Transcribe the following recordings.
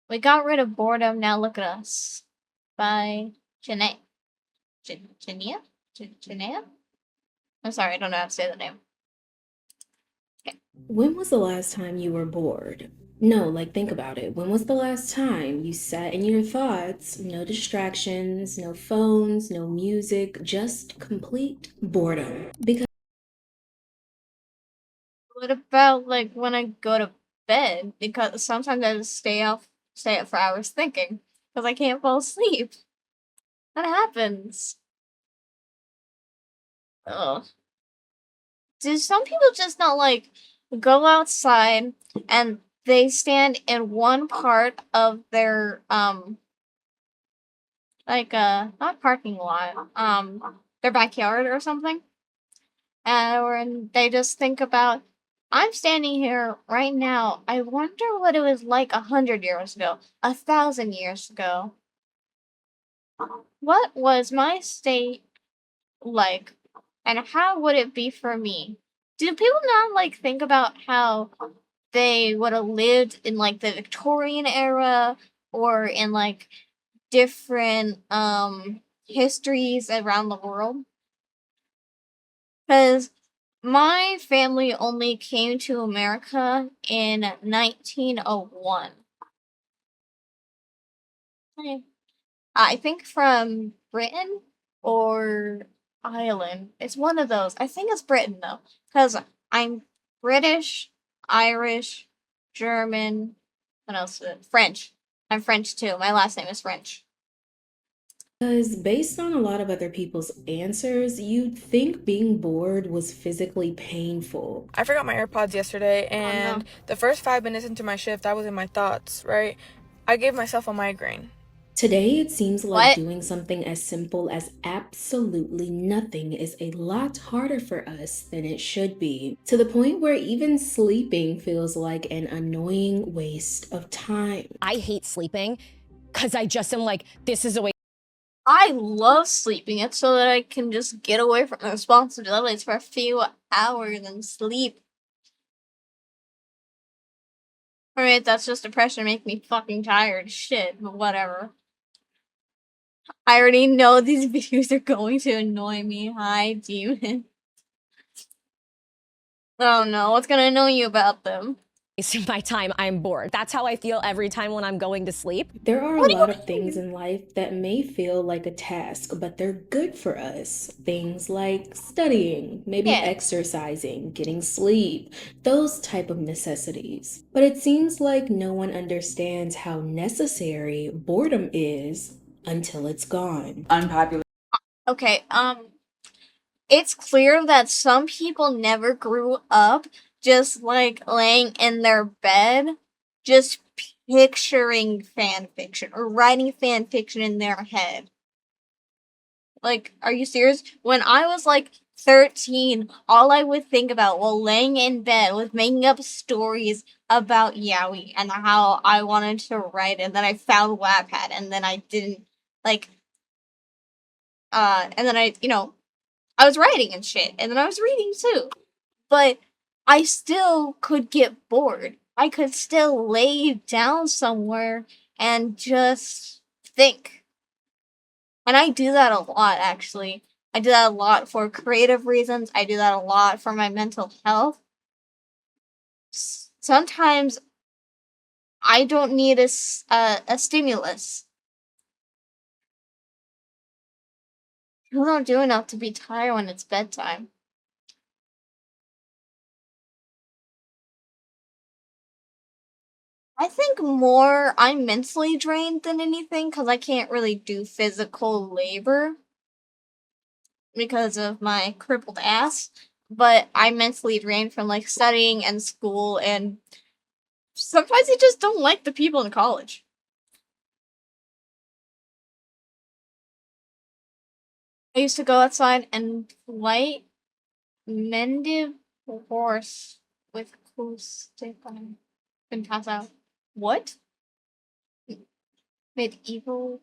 We got rid of boredom, now look at us. By Janae. Jania? Janae? I'm sorry, I don't know how to say the name. Okay. When was the last time you were bored? No, like think about it. When was the last time you sat in your thoughts, no distractions, no phones, no music, just complete boredom? Because What about like when I go to bed? Because sometimes I just stay up for hours thinking because I can't fall asleep. That happens. Ugh. Do some people just not like go outside and they stand in one part of their like not parking lot, their backyard or something? And they just think about, I'm standing here right now. I wonder what it was like 100 years ago, 1,000 years ago. What was my state like, and how would it be for me? Do people not like think about how they would have lived in like the Victorian era or in like different histories around the world? Because my family only came to America in 1901. I think from Britain or Ireland. It's one of those. I think it's Britain though, because I'm British, Irish, German. What else? French. I'm French too. My last name is French. based on a lot of other people's answers, you'd think being bored was physically painful. I forgot my AirPods yesterday, Oh and no. the first 5 minutes into my shift, I was in my thoughts, right? I gave myself a migraine. Today, it seems like What? doing something as simple as absolutely nothing is a lot harder for us than it should be, to the point where even sleeping feels like an annoying waste of time. I hate sleeping because I just am like, this is a waste. I love sleeping. It's so that I can just get away from the responsibilities for a few hours and sleep. Alright, that's just depression make me fucking tired. Shit, but whatever. I already know these videos are going to annoy me. Hi, demon. Oh no, what's gonna annoy you about them? Wasting my time. I'm bored. That's how I feel every time when I'm going to sleep. There are a What do lot of you things mean? in life that may feel like a task, but they're good for us. Things like studying, maybe Yeah. exercising, getting sleep, those type of necessities. But it seems like no one understands how necessary boredom is until it's gone. Unpopular. Okay, it's clear that some people never grew up just like laying in their bed, just picturing fan fiction or writing fan fiction in their head. Like, are you serious? When I was like 13, all I would think about while laying in bed was making up stories about Yaoi and how I wanted to write, and then I found Wattpad, and then I didn't like, and then I was writing and shit, and then I was reading too. But I still could get bored. I could still lay down somewhere and just think. And I do that a lot, actually. I do that a lot for creative reasons. I do that a lot for my mental health. Sometimes I don't need a stimulus. People don't do enough to be tired when it's bedtime. I think more I'm mentally drained than anything because I can't really do physical labor because of my crippled ass. But I'm mentally drained from like studying and school, and sometimes I just don't like the people in college. I used to go outside and fight Mendiv horse with cool stick on and pass out. What? Medieval?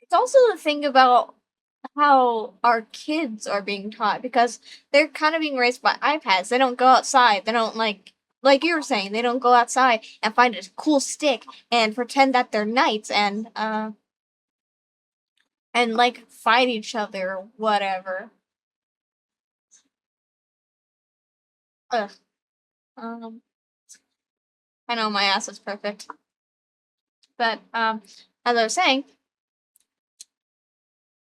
It's also the thing about how our kids are being taught, because they're kind of being raised by iPads. They don't go outside. They don't like you were saying, they don't go outside and find a cool stick and pretend that they're knights and like fight each other or whatever. Ugh. Um I know my ass is perfect. But as I was saying,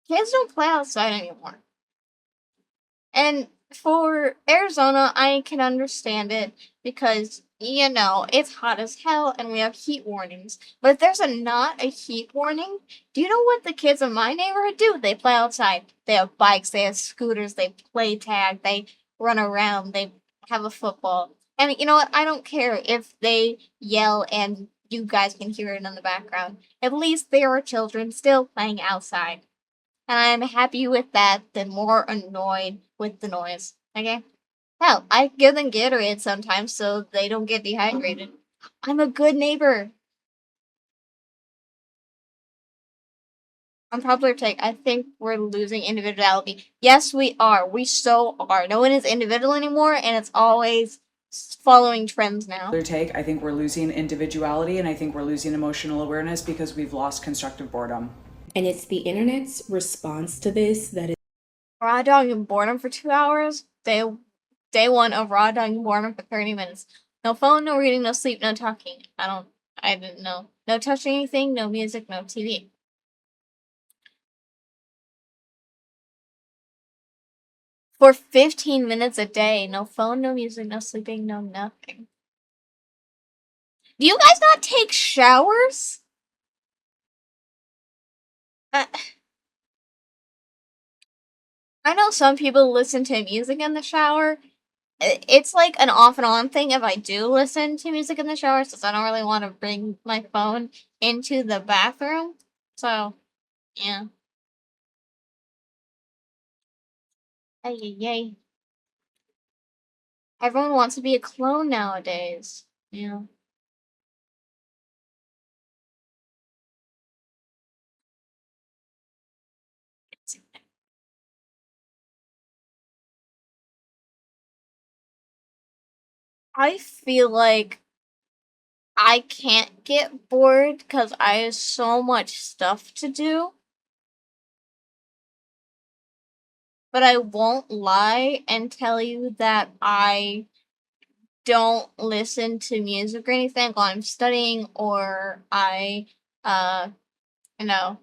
kids don't play outside anymore. And for Arizona, I can understand it because, it's hot as hell and we have heat warnings. But if there's not a heat warning, do you know what the kids in my neighborhood do? They play outside. They have bikes, they have scooters, they play tag, they run around, they have a football. And you know what? I don't care if they yell and you guys can hear it in the background. At least there are children still playing outside. And I'm happy with that than more annoyed with the noise. Okay? Hell, I give them Gatorade sometimes so they don't get dehydrated. I'm a good neighbor. Unpopular take. I think we're losing individuality. Yes, we are. We so are. No one is individual anymore, and it's always following trends now. Take. I think we're losing individuality, and I think we're losing emotional awareness because we've lost constructive boredom. And it's the internet's response to this that is Raw dogging boredom for 2 hours. Day one of raw dogging boredom for 30 minutes. No phone, no reading, no sleep, no talking. I didn't know. No touching anything, no music, no TV. For 15 minutes a day, no phone, no music, no sleeping, no nothing. Do you guys not take showers? I know some people listen to music in the shower. It's like an off and on thing if I do listen to music in the shower, since I don't really want to bring my phone into the bathroom. So, yeah. Ay, ay, ay. Everyone wants to be a clone nowadays. Yeah. I feel like I can't get bored because I have so much stuff to do. But I won't lie and tell you that I don't listen to music or anything while I'm studying, or I, uh, you know,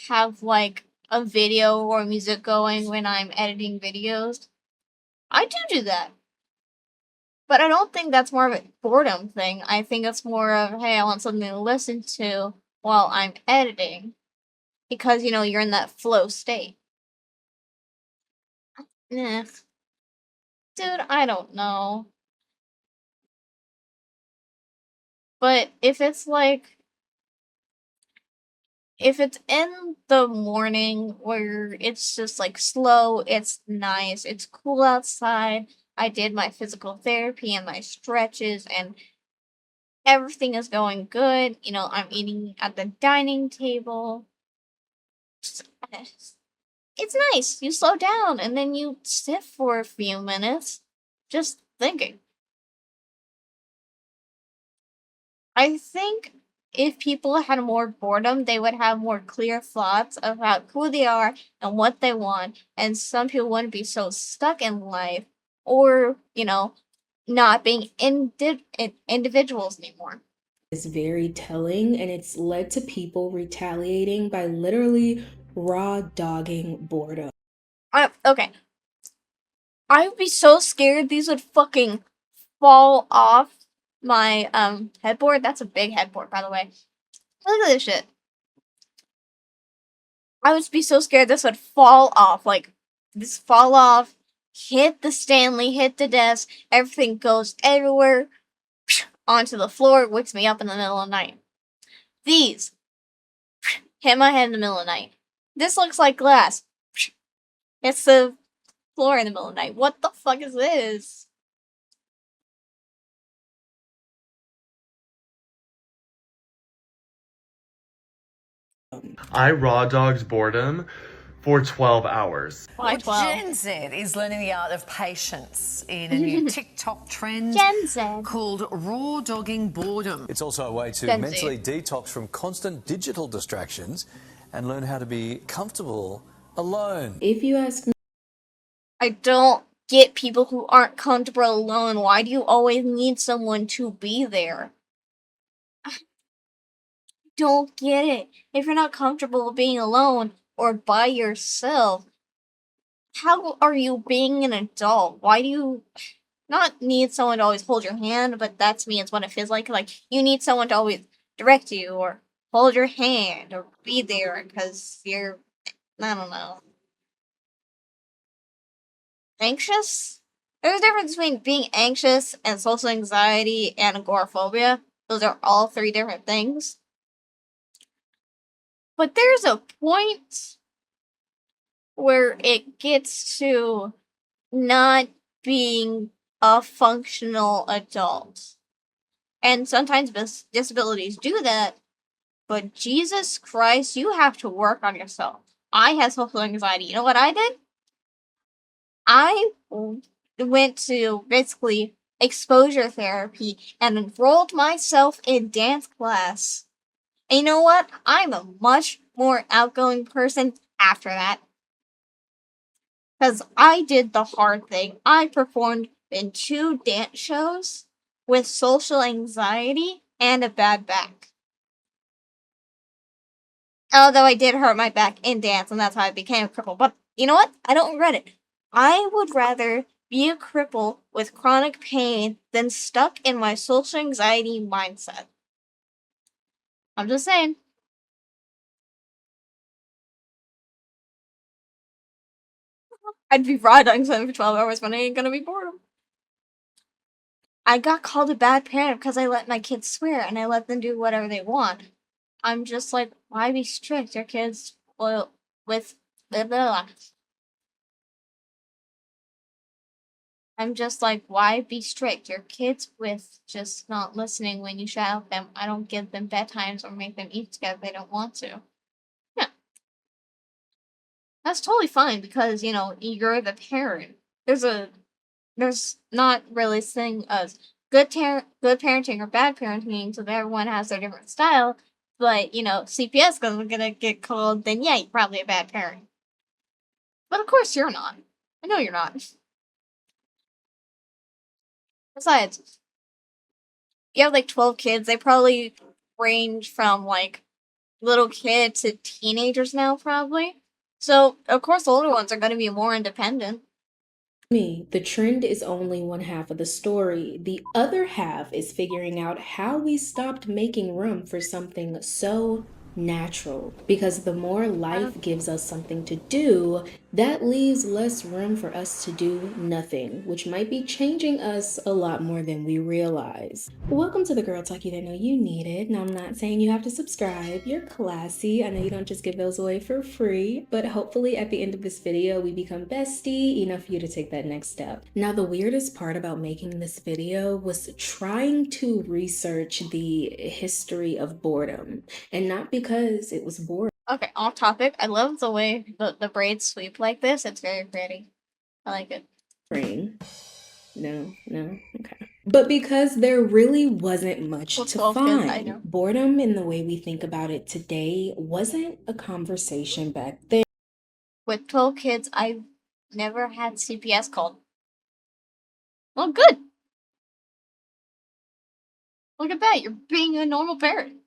have like a video or music going when I'm editing videos. I do that. But I don't think that's more of a boredom thing. I think it's more of, hey, I want something to listen to while I'm editing. Because, you're in that flow state. Eh. Dude, I don't know. But if it's in the morning where it's just like slow, it's nice, it's cool outside, I did my physical therapy and my stretches, and everything is going good. I'm eating at the dining table. It's nice. You slow down and then you sit for a few minutes just thinking. I think if people had more boredom, they would have more clear thoughts about who they are and what they want, and some people wouldn't be so stuck in life or, not being individuals anymore. is very telling, and it's led to people retaliating by literally raw dogging boredom. Okay. I would be so scared these would fucking fall off my headboard. That's a big headboard, by the way. Look at this shit. I would be so scared this would fall off. Like, this fall off, hit the Stanley, hit the desk, everything goes everywhere, onto the floor, wakes me up in the middle of the night. These hit my head in the middle of the night. This looks like glass. It's the floor in the middle of the night. What the fuck is this? I raw dogged boredom for 12 hours. Why 12? Gen Z is learning the art of patience in a new TikTok trend Gen Z. called raw dogging boredom. It's also a way to Gen Z. mentally detox from constant digital distractions and learn how to be comfortable alone. If you ask me, I don't get people who aren't comfortable alone. Why do you always need someone to be there? I don't get it. If you're not comfortable being alone or by yourself, how are you being an adult? Why do you not need someone to always hold your hand? But that's me. It's what it feels like. Like, you need someone to always direct you or hold your hand or be there because you're, I don't know, anxious? There's a difference between being anxious and social anxiety and agoraphobia. Those are all three different things. But there's a point where it gets to not being a functional adult. And sometimes disabilities do that, but Jesus Christ, you have to work on yourself. I had social anxiety. You know what I did? I went to basically exposure therapy and enrolled myself in dance class. And you know what? I'm a much more outgoing person after that. Because I did the hard thing. I performed in 2 dance shows with social anxiety and a bad back. Although I did hurt my back in dance, and that's how I became a cripple. But you know what? I don't regret it. I would rather be a cripple with chronic pain than stuck in my social anxiety mindset. I'm just saying. I'd be fried on something for 12 hours when I ain't gonna be bored. I got called a bad parent because I let my kids swear and I let them do whatever they want. I'm just like, why be strict? Your kids will with blah, blah, blah. I'm just like, why be strict? Your kids with just not listening when you shout at them. I don't give them bedtimes or make them eat together if they don't want to. Yeah. That's totally fine because, you know, you're the parent. There's not really thing as good parenting or bad parenting, so everyone has their different style. But, you know, CPS is gonna get called, then yeah, you're probably a bad parent. But of course you're not. I know you're not. Besides, you have like 12 kids, they probably range from like little kid to teenagers now, probably. So, of course, the older ones are going to be more independent. the trend is only one half of the story. The other half is figuring out how we stopped making room for something so natural. Because the more life gives us something to do, that leaves less room for us to do nothing, which might be changing us a lot more than we realize. Welcome to the Girl Talk You Didn't Know You Needed. Now, I'm not saying you have to subscribe. You're classy. I know you don't just give those away for free, but hopefully at the end of this video, we become bestie enough for you to take that next step. Now, the weirdest part about making this video was trying to research the history of boredom, and not because it was boring. Okay, off topic. I love the way the braids sweep like this. It's very pretty. I like it. No, okay. But because there really wasn't much Well, to 12 kids, I know. find. Boredom in the way we think about it today wasn't a conversation back then. With 12 kids, I've never had CPS called. Well, good. Look at that. You're being a normal parent.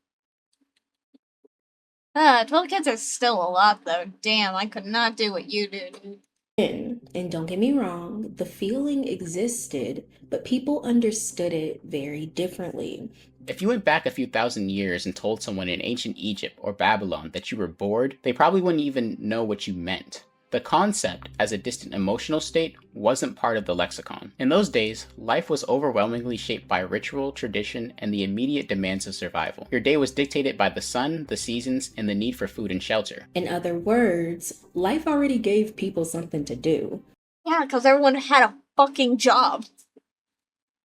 12 kids are still a lot, though. Damn, I could not do what you do, dude. And don't get me wrong, the feeling existed, but people understood it very differently. If you went back a few thousand years and told someone in ancient Egypt or Babylon that you were bored, they probably wouldn't even know what you meant. The concept, as a distant emotional state, wasn't part of the lexicon. In those days, life was overwhelmingly shaped by ritual, tradition, and the immediate demands of survival. Your day was dictated by the sun, the seasons, and the need for food and shelter. In other words, life already gave people something to do. Yeah, because everyone had a fucking job.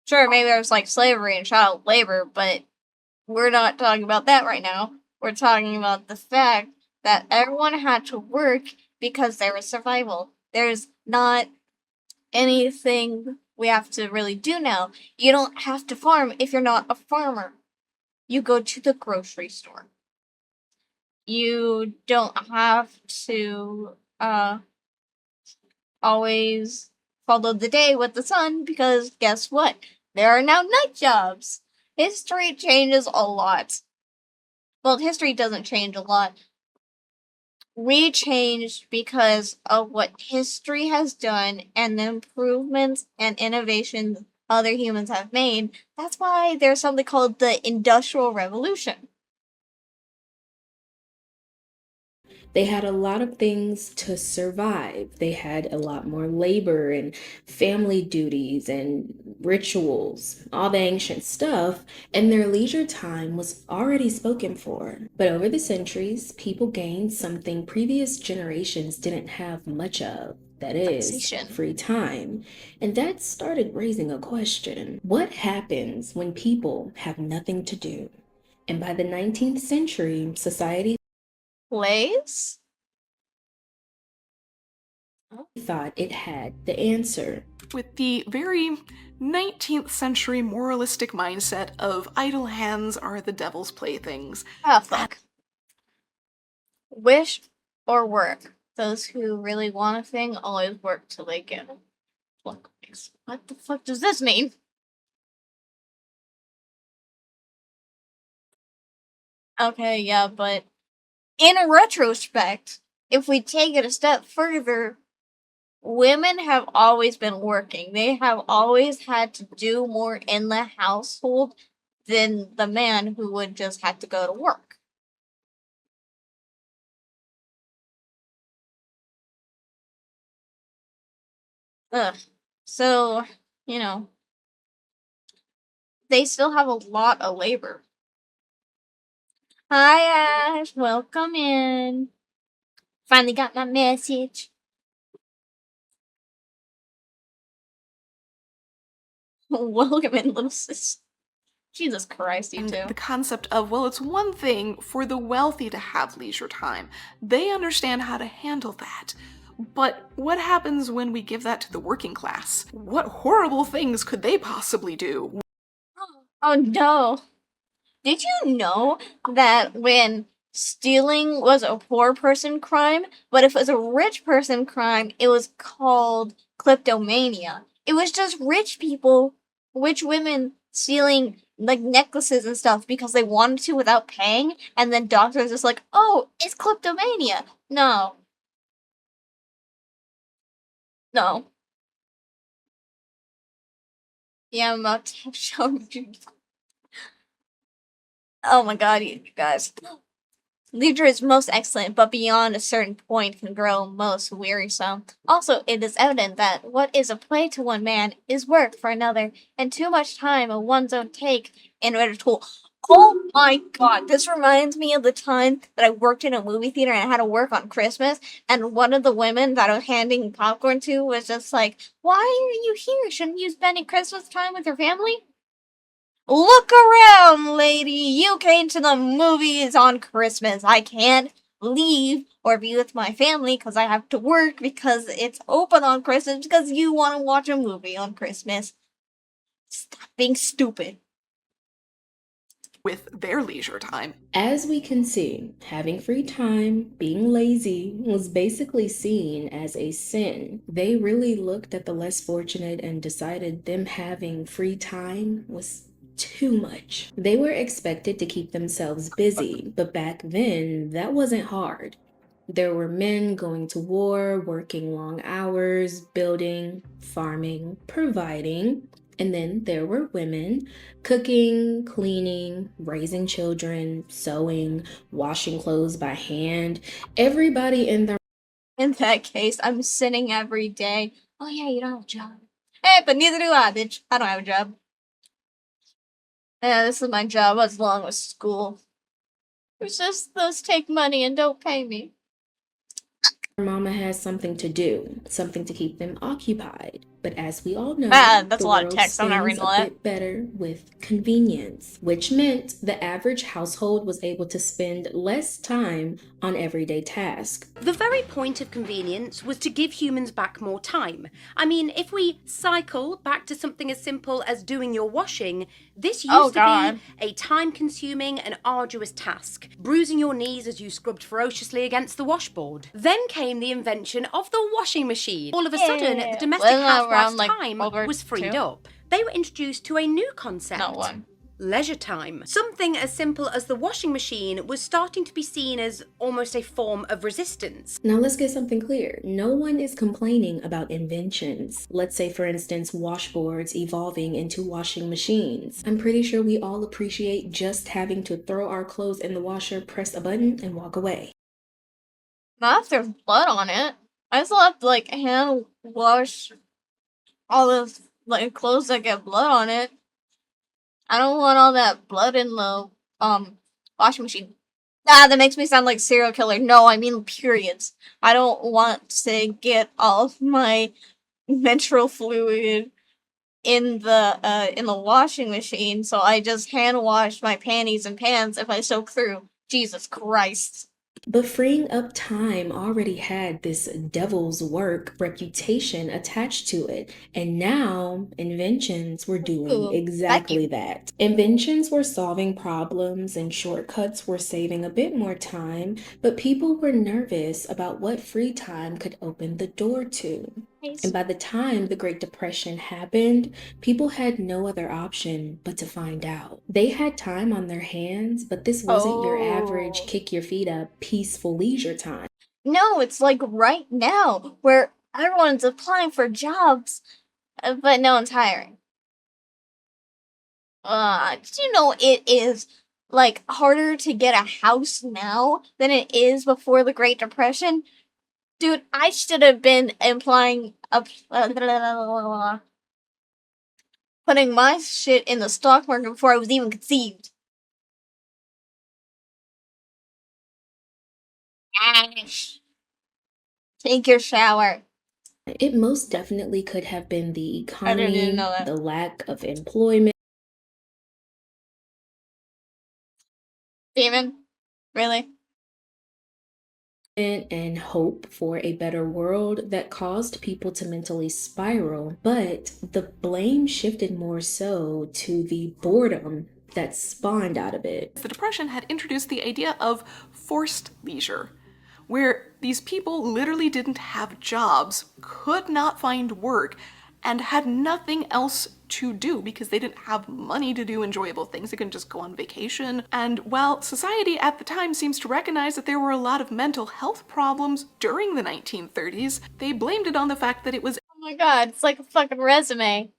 Sure, maybe there was like slavery and child labor, but we're not talking about that right now. We're talking about the fact that everyone had to work because there is survival. There's not anything we have to really do now. You don't have to farm if you're not a farmer. You go to the grocery store. You don't have to always follow the day with the sun because guess what? There are now night jobs. History changes a lot. Well, history doesn't change a lot. We changed because of what history has done and the improvements and innovations other humans have made. That's why there's something called the Industrial Revolution. They had a lot of things to survive. They had a lot more labor and family duties and rituals, all the ancient stuff, and their leisure time was already spoken for. But over the centuries, people gained something previous generations didn't have much of. That is, Taxation. free time. And that started raising a question. What happens when people have nothing to do? And by the 19th century, society Plays? thought it had the answer. With the very 19th century moralistic mindset of idle hands are the devil's playthings. Oh, fuck. Wish or work. Those who really want a thing always work till they get it. What the fuck does this mean? Okay, yeah, but in retrospect, if we take it a step further, women have always been working. They have always had to do more in the household than the man who would just have to go to work. Ugh. So, you know, they still have a lot of labor. Hi, Ash. Welcome in. Finally got my message. Welcome in, little sis. Jesus Christ, you And two. the concept of, well, it's one thing for the wealthy to have leisure time. They understand how to handle that. But what happens when we give that to the working class? What horrible things could they possibly do? Oh no. Did you know that when stealing was a poor person crime, but if it was a rich person crime, it was called kleptomania? It was just rich people, rich women stealing like necklaces and stuff because they wanted to without paying, and then doctors just like, oh, it's kleptomania. No. No. Yeah, I'm about to show you. Oh my god, you guys. Leisure is most excellent, but beyond a certain point can grow most wearisome. Also, it is evident that what is a play to one man is work for another, and too much time of one's own take in order to. Oh my god, this reminds me of the time that I worked in a movie theater and I had to work on Christmas, and one of the women that I was handing popcorn to was just like, why are you here? Shouldn't you spend Christmas time with your family? Look around, lady! You came to the movies on Christmas. I can't leave or be with my family because I have to work because it's open on Christmas because you want to watch a movie on Christmas. Stop being stupid. With their leisure time. As we can see, having free time, being lazy, was basically seen as a sin. They really looked at the less fortunate and decided them having free time was too much. They were expected to keep themselves busy, but back then, that wasn't hard. There were men going to war, working long hours, building, farming, providing. And then there were women cooking, cleaning, raising children, sewing, washing clothes by hand. Everybody in their In that case, I'm sinning every day. Oh yeah, you don't have a job. Hey, but neither do I, bitch. I don't have a job. Yeah, this is my job as long as school. It's just those take money and don't pay me. mama has something to do, something to keep them occupied. But as we all know, That's the a lot of world text. I'm not spins reading all a that. bit better with convenience, which meant the average household was able to spend less time on everyday tasks. The very point of convenience was to give humans back more time. I mean, if we cycle back to something as simple as doing your washing, this used to be a time-consuming and arduous task, bruising your knees as you scrubbed ferociously against the washboard. Then came the invention of the washing machine. All of a sudden, the domestic housewife's time was freed up. They were introduced to a new concept. Not one. Leisure time. Something as simple as the washing machine was starting to be seen as almost a form of resistance. Now let's get something clear. No one is complaining about inventions. Let's say, for instance, washboards evolving into washing machines. I'm pretty sure we all appreciate just having to throw our clothes in the washer, press a button, and walk away. Not if there's blood on it. I still have to, like, hand wash all those, like, clothes that get blood on it. I don't want all that blood in the washing machine. That makes me sound like serial killer. No, I mean periods. I don't want to get all of my menstrual fluid in the washing machine, so I just hand wash my panties and pants if I soak through. Jesus Christ. But freeing up time already had this devil's work reputation attached to it. And now inventions were doing exactly that. Inventions were solving problems and shortcuts were saving a bit more time, but people were nervous about what free time could open the door to. And by the time the Great Depression happened, people had no other option but to find out. They had time on their hands, but this wasn't your average kick your feet up, peaceful leisure time. No, it's like right now, where everyone's applying for jobs, but no one's hiring. Did you know it is, like, harder to get a house now than it is before the Great Depression? Dude, I should have been putting my shit in the stock market before I was even conceived. Ash. Take your shower. It most definitely could have been the economy, the lack of employment. Demon? Really? And hope for a better world that caused people to mentally spiral, but the blame shifted more so to the boredom that spawned out of it. The Depression had introduced the idea of forced leisure, where these people literally didn't have jobs, could not find work, and had nothing else to do because they didn't have money to do enjoyable things. They couldn't just go on vacation. And while society at the time seems to recognize that there were a lot of mental health problems during the 1930s, they blamed it on the fact that it was, oh my god, it's like a fucking resume.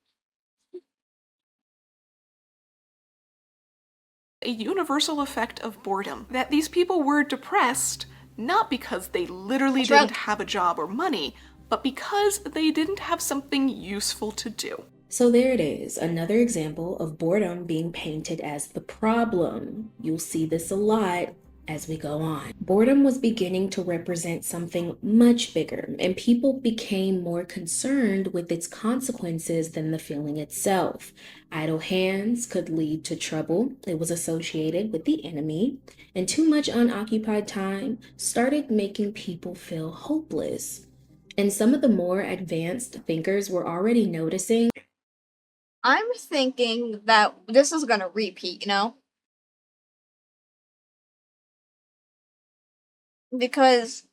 a universal effect of boredom. That these people were depressed not because they literally didn't have a job or money, but because they didn't have something useful to do. So there it is, another example of boredom being painted as the problem. You'll see this a lot as we go on. Boredom was beginning to represent something much bigger, and people became more concerned with its consequences than the feeling itself. Idle hands could lead to trouble. It was associated with the enemy, and too much unoccupied time started making people feel hopeless. And some of the more advanced thinkers were already noticing. I'm thinking that this is gonna repeat, you know? Because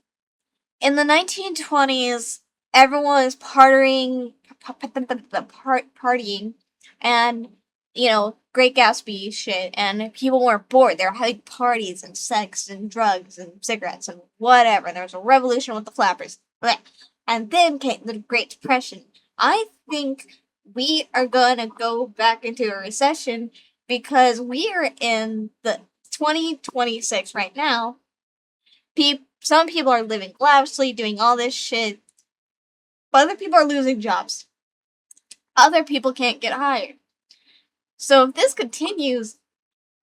in the 1920s, everyone was partying, and, you know, Great Gatsby shit, and people weren't bored. They were having parties and sex and drugs and cigarettes and whatever. There was a revolution with the flappers. Blech. And then came the Great Depression. I think we are gonna go back into a recession because we are in the 2026 right now. Some people are living lavishly, doing all this shit, but other people are losing jobs. Other people can't get hired. So if this continues,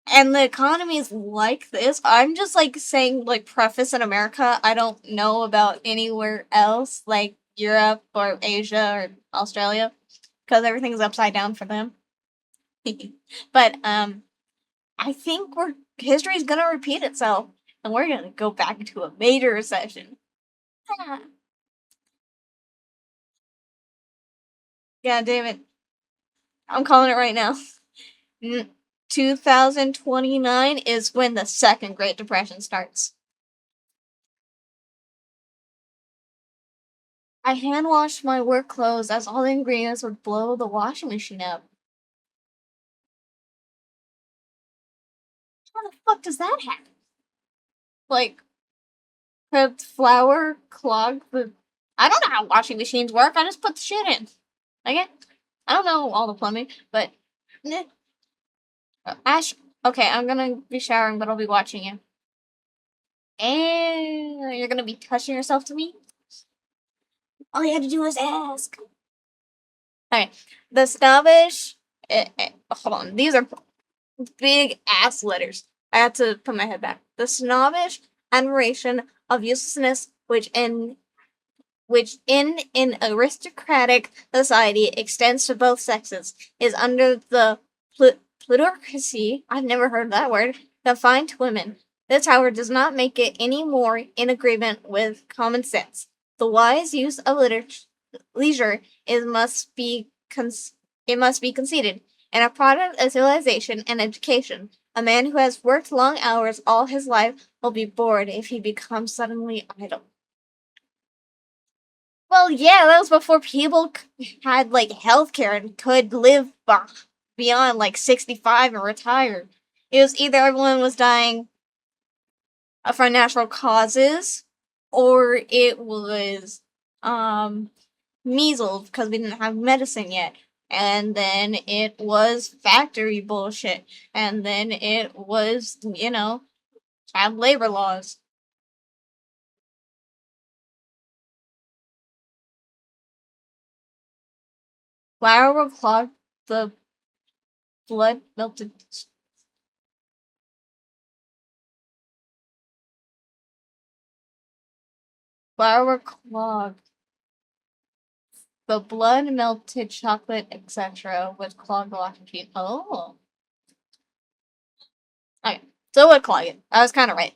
and the economy is like this, I'm just like saying, like, preface in America. I don't know about anywhere else, like Europe or Asia or Australia, because everything's upside down for them. But I think history's gonna repeat itself, and we're gonna go back into a major recession. Yeah, damn it. I'm calling it right now. 2029 is when the second Great Depression starts. I hand washed my work clothes as all the ingredients would blow the washing machine up. How the fuck does that happen? Like, could flour clog the. I don't know how washing machines work. I just put the shit in. Okay? I don't know all the plumbing, but. Ash. Okay, I'm gonna be showering, but I'll be watching you. And you're gonna be touching yourself to me? All you had to do was ask. Okay, the snobbish. Hold on, these are big ass letters. I had to put my head back. The snobbish admiration of uselessness, which in an aristocratic society extends to both sexes, is under the plutocracy. I've never heard that word. Confined to women. This, however, does not make it any more in agreement with common sense. The wise use of leisure must be conceded, and a product of civilization and education. A man who has worked long hours all his life will be bored if he becomes suddenly idle. Well, yeah, that was before people had like healthcare and could live beyond like 65 and retire. It was either everyone was dying from natural causes, or it was measles because we didn't have medicine yet. And then it was factory bullshit. And then it was, child labor laws. Flour will clog the blood melted. Flour will clog the blood melted chocolate, etc. would clog the washing machine. Oh. Okay, so it would clog it. I was kind of right.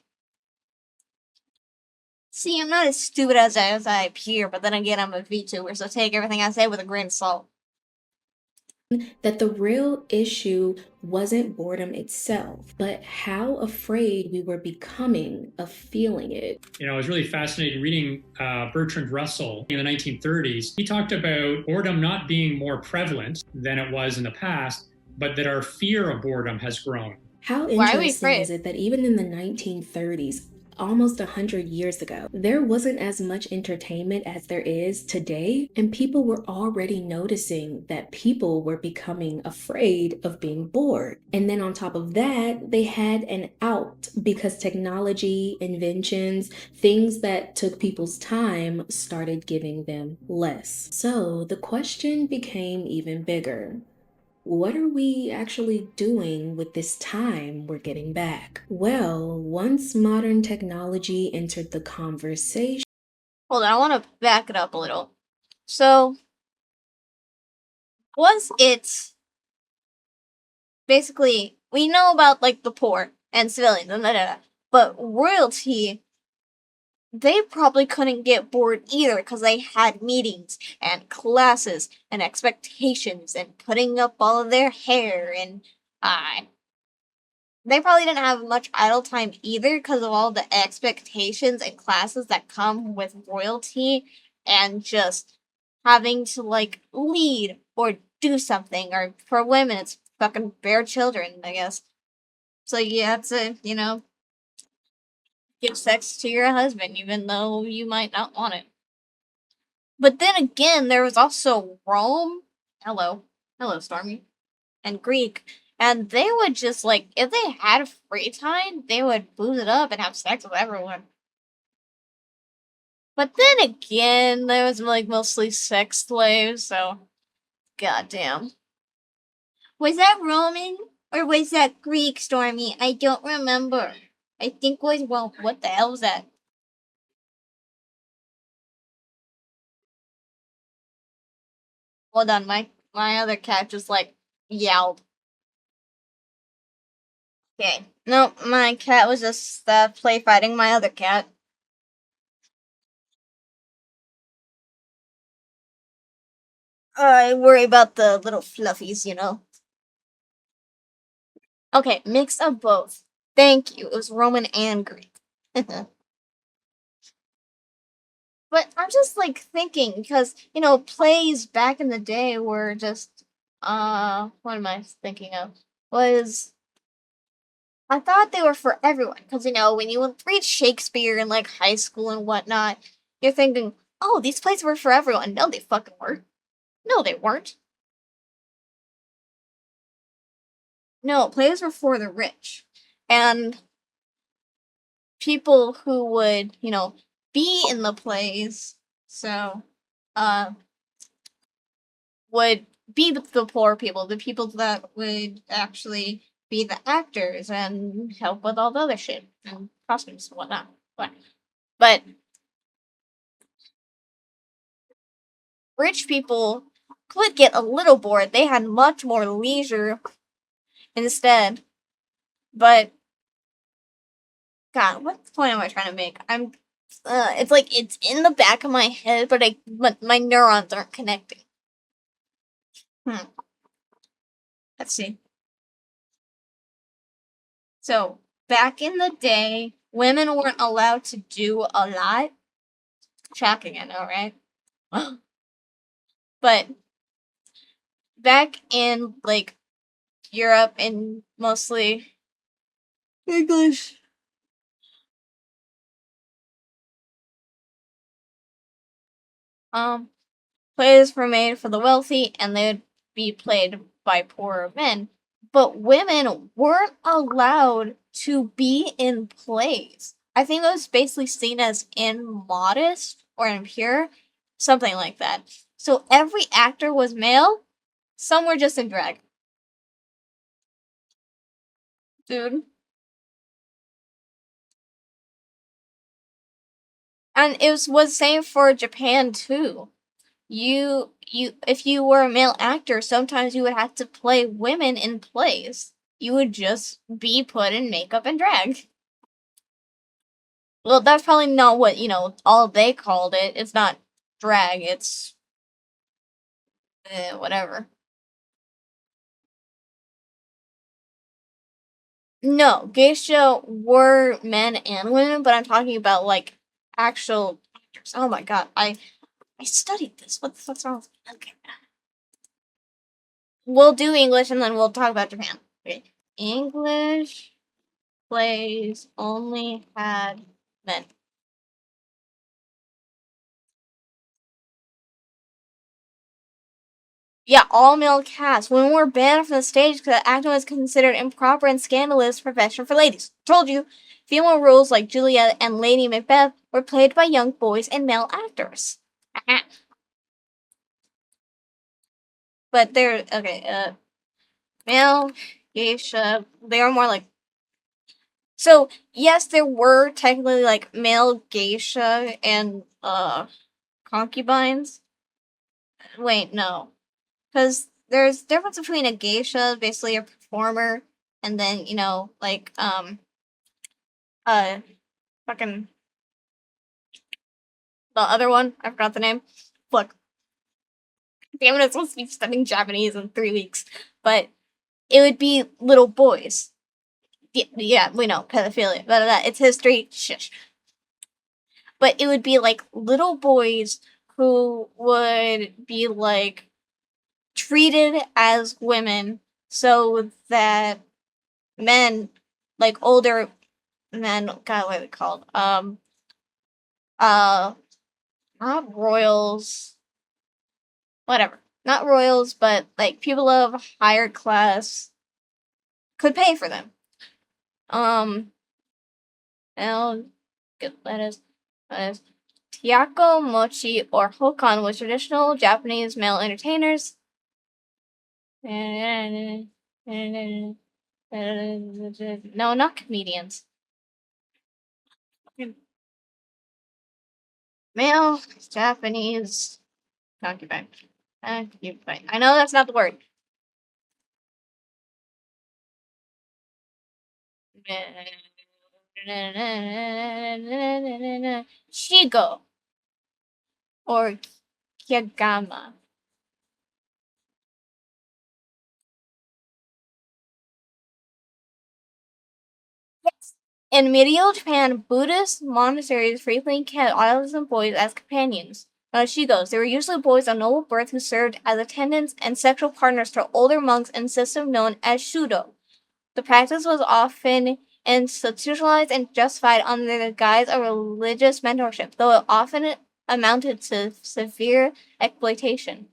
See, I'm not as stupid as I appear, but then again, I'm a VTuber, so take everything I say with a grain of salt. That the real issue wasn't boredom itself, but how afraid we were becoming of feeling it. I was really fascinated reading Bertrand Russell in the 1930s. He talked about boredom not being more prevalent than it was in the past, but that our fear of boredom has grown. How interesting is it that even in the 1930s, almost 100 years ago, there wasn't as much entertainment as there is today, and people were already noticing that people were becoming afraid of being bored. And then on top of that, they had an out because technology, inventions, things that took people's time started giving them less. So the question became even bigger. What are we actually doing with this time we're getting back? Well, once modern technology entered the conversation. Hold on, I want to back it up a little. So, was it basically, we know about like the poor and civilians and but royalty, they probably couldn't get bored either because they had meetings and classes and expectations and putting up all of their hair and they probably didn't have much idle time either because of all the expectations and classes that come with royalty and just having to like lead or do something, or for women it's fucking bear children, I guess. So you have to, give sex to your husband, even though you might not want it. But then again, there was also Rome. Hello, Stormy, and Greek, and they would just like if they had free time, they would booze it up and have sex with everyone. But then again, there was like mostly sex slaves, so goddamn. Was that Roman or was that Greek, Stormy? I don't remember. I think it was, well, what the hell was that? Hold on, my other cat just like yelled. Okay. Nope, my cat was just play fighting my other cat. I worry about the little fluffies, you know. Okay, mix of both. Thank you. It was Roman and Greek. But I'm just like thinking because plays back in the day were just what am I thinking of? Was I thought they were for everyone because when you would read Shakespeare in like high school and whatnot, you're thinking, oh, these plays were for everyone. No, they fucking weren't. No, they weren't. No, plays were for the rich and people who would be in the plays. So, uh, would be the poor people, the people that would actually be the actors and help with all the other shit and costumes and whatnot. But rich people could get a little bored. They had much more leisure instead. But God, what point am I trying to make? It's like it's in the back of my head, but my neurons aren't connecting. Let's see. So back in the day, women weren't allowed to do a lot. Shocking, I know, right? But back in like Europe and mostly English. Plays were made for the wealthy and they'd be played by poorer men. But women weren't allowed to be in plays. I think it was basically seen as immodest or impure, something like that. So every actor was male, some were just in drag. Dude. And it was same for Japan too. You if you were a male actor, sometimes you would have to play women in plays. You would just be put in makeup and drag. Well, that's probably not what, all they called it. It's not drag, it's whatever. No, geisha were men and women, but I'm talking about like actual actors. Oh my god, I studied this. What the fuck's wrong with me? Okay. We'll do English and then we'll talk about Japan. Okay. English plays only had men. Yeah, all male cast. Women were banned from the stage because acting was considered improper and scandalous profession for ladies. Told you. Female roles like Juliet and Lady Macbeth were played by young boys and male actors. But they're okay, male geisha, they are more like. So yes, there were technically like male geisha and concubines. Wait, no. Because there's difference between a geisha, basically a performer, and then like fucking the other one. I forgot the name. Look, damn it! I'm supposed to be studying Japanese in 3 weeks, but it would be little boys. Yeah, we know pedophilia, but it's history. Shush. But it would be like little boys who would be like treated as women so that men, like older men, God, what are they called? Uh, not royals, whatever. Not royals, but like people of higher class could pay for them. Now, that is. Tiako, Mochi, or Hokan was traditional Japanese male entertainers. No, not comedians. Male Japanese concubine. Concubine. I know that's not the word. Shigo or Kyagama. Yes. In medieval Japan, Buddhist monasteries frequently kept adolescent boys as companions. Shigos, they were usually boys of noble birth who served as attendants and sexual partners to older monks in a system known as Shudo. The practice was often institutionalized and justified under the guise of religious mentorship, though it often amounted to severe exploitation.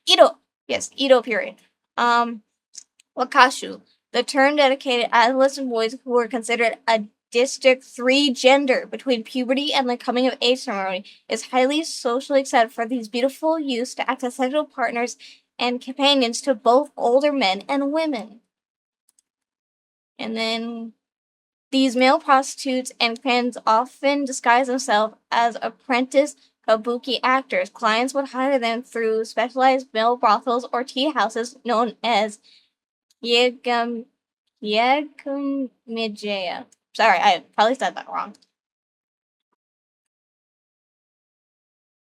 Edo. Yes, Edo period. Wakashu. The term dedicated adolescent boys who were considered a District 3 gender between puberty and the coming of age ceremony is highly socially accepted for these beautiful youths to act as sexual partners and companions to both older men and women. And then these male prostitutes and fans often disguise themselves as apprentice kabuki actors. Clients would hire them through specialized male brothels or tea houses known as Yakumijeya. Sorry, I probably said that wrong.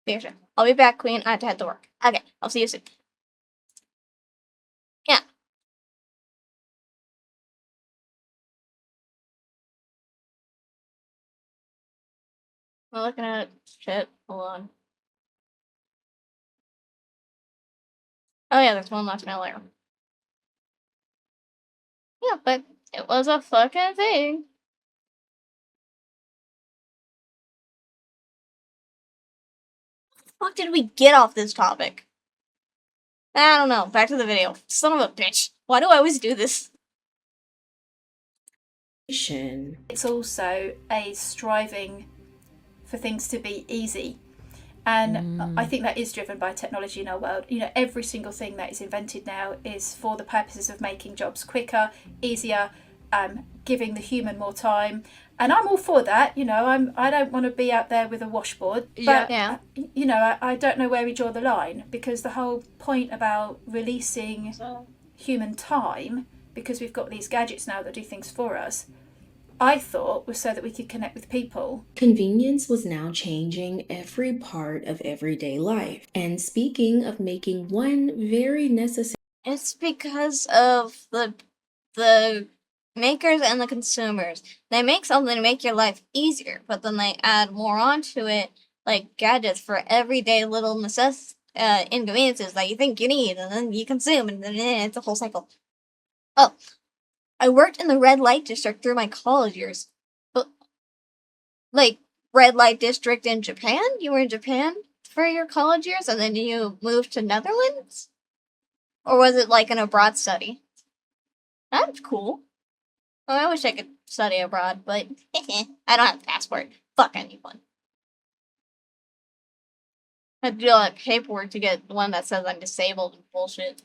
Seriously. I'll be back, Queen. I have to head to work. Okay, I'll see you soon. Yeah. I'm looking at shit. Hold on. Oh yeah, there's one last mail later. Yeah, but it was a fucking thing. Fuck did we get off this topic? I don't know. Back to the video. Son of a bitch. Why do I always do this? It's also a striving for things to be easy. And I think that is driven by technology in our world. You know, every single thing that is invented now is for the purposes of making jobs quicker, easier, giving the human more time. And I'm all for that. You know, I don't want to be out there with a washboard. But, you know, I don't know where we draw the line, because the whole point about releasing human time, because we've got these gadgets now that do things for us, I thought was so that we could connect with people. Convenience was now changing every part of everyday life. And speaking of making one very necessary... It's because of the makers and the consumers. They make something to make your life easier, but then they add more onto it, like gadgets for everyday little inconveniences that you think you need, and then you consume, and then it's a whole cycle. Oh, I worked in the red light district through my college years. But, like, red light district in Japan? You were in Japan for your college years, and then you moved to Netherlands? Or was it like an abroad study? That's cool. Well, I wish I could study abroad, but I don't have a passport. Fuck anyone. I have to do all that paperwork to get one that says I'm disabled and bullshit.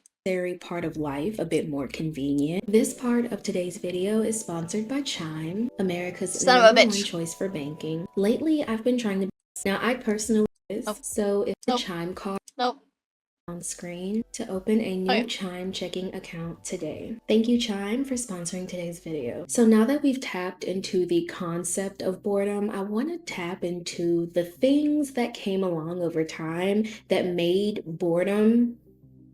Part of life a bit more convenient. This part of today's video is sponsored by Chime, America's number one choice for banking. Lately, I've been trying to... Now, I personally so if the Chime card on screen to open a new Chime checking account today. Thank you, Chime, for sponsoring today's video. So now that we've tapped into the concept of boredom, I want to tap into the things that came along over time that made boredom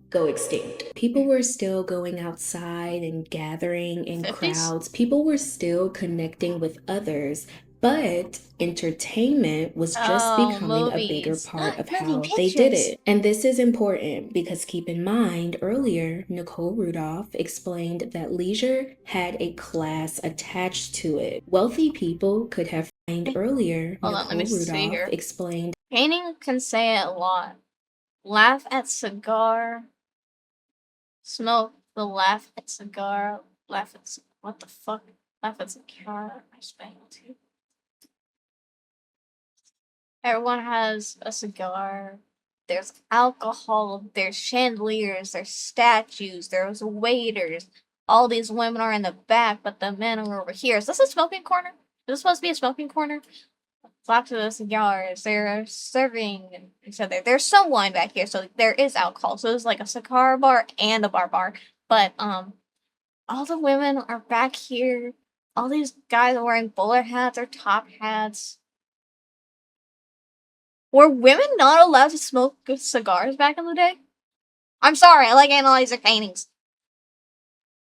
go extinct. People were still going outside and gathering in crowds. People were still connecting with others, but entertainment was just becoming a bigger part of how they did it. And this is important because keep in mind, earlier, Nicole Rudolph explained that leisure had a class attached to it. Wealthy people could have earlier, Nicole Rudolph explained. Painting can say it a lot. Laugh at cigar. Smoke the laugh at cigar. Laugh at what the fuck? Laugh at cigar. I spell too. Everyone has a cigar. There's alcohol. There's chandeliers. There's statues. There's waiters. All these women are in the back, but the men are over here. Is this a smoking corner? Is this supposed to be a smoking corner? Lots of the cigars. They're serving each other. There's some wine back here, so there is alcohol. So it's like a cigar bar and a bar. But all the women are back here All these guys are wearing bowler hats or top hats. Were women not allowed to smoke cigars back in the day? I'm sorry, I like analyzing paintings.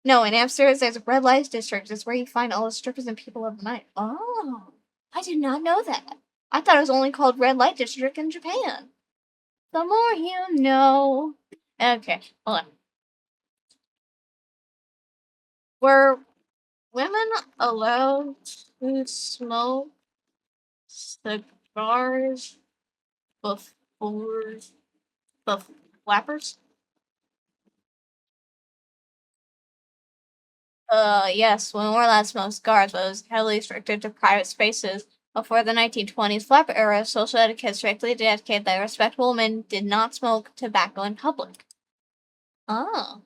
No, in Amsterdam, there's a red light district. It's where you find all the strippers and people of the night. Oh, I did not know that. I thought it was only called red light district in Japan. The more you know. Okay, hold on. Were women allowed to smoke cigars before the flappers? Yes, women were allowed to smoke cigars, but it was heavily restricted to private spaces. Before the 1920s flapper era, social etiquette strictly dedicated that respectable women did not smoke tobacco in public. Oh.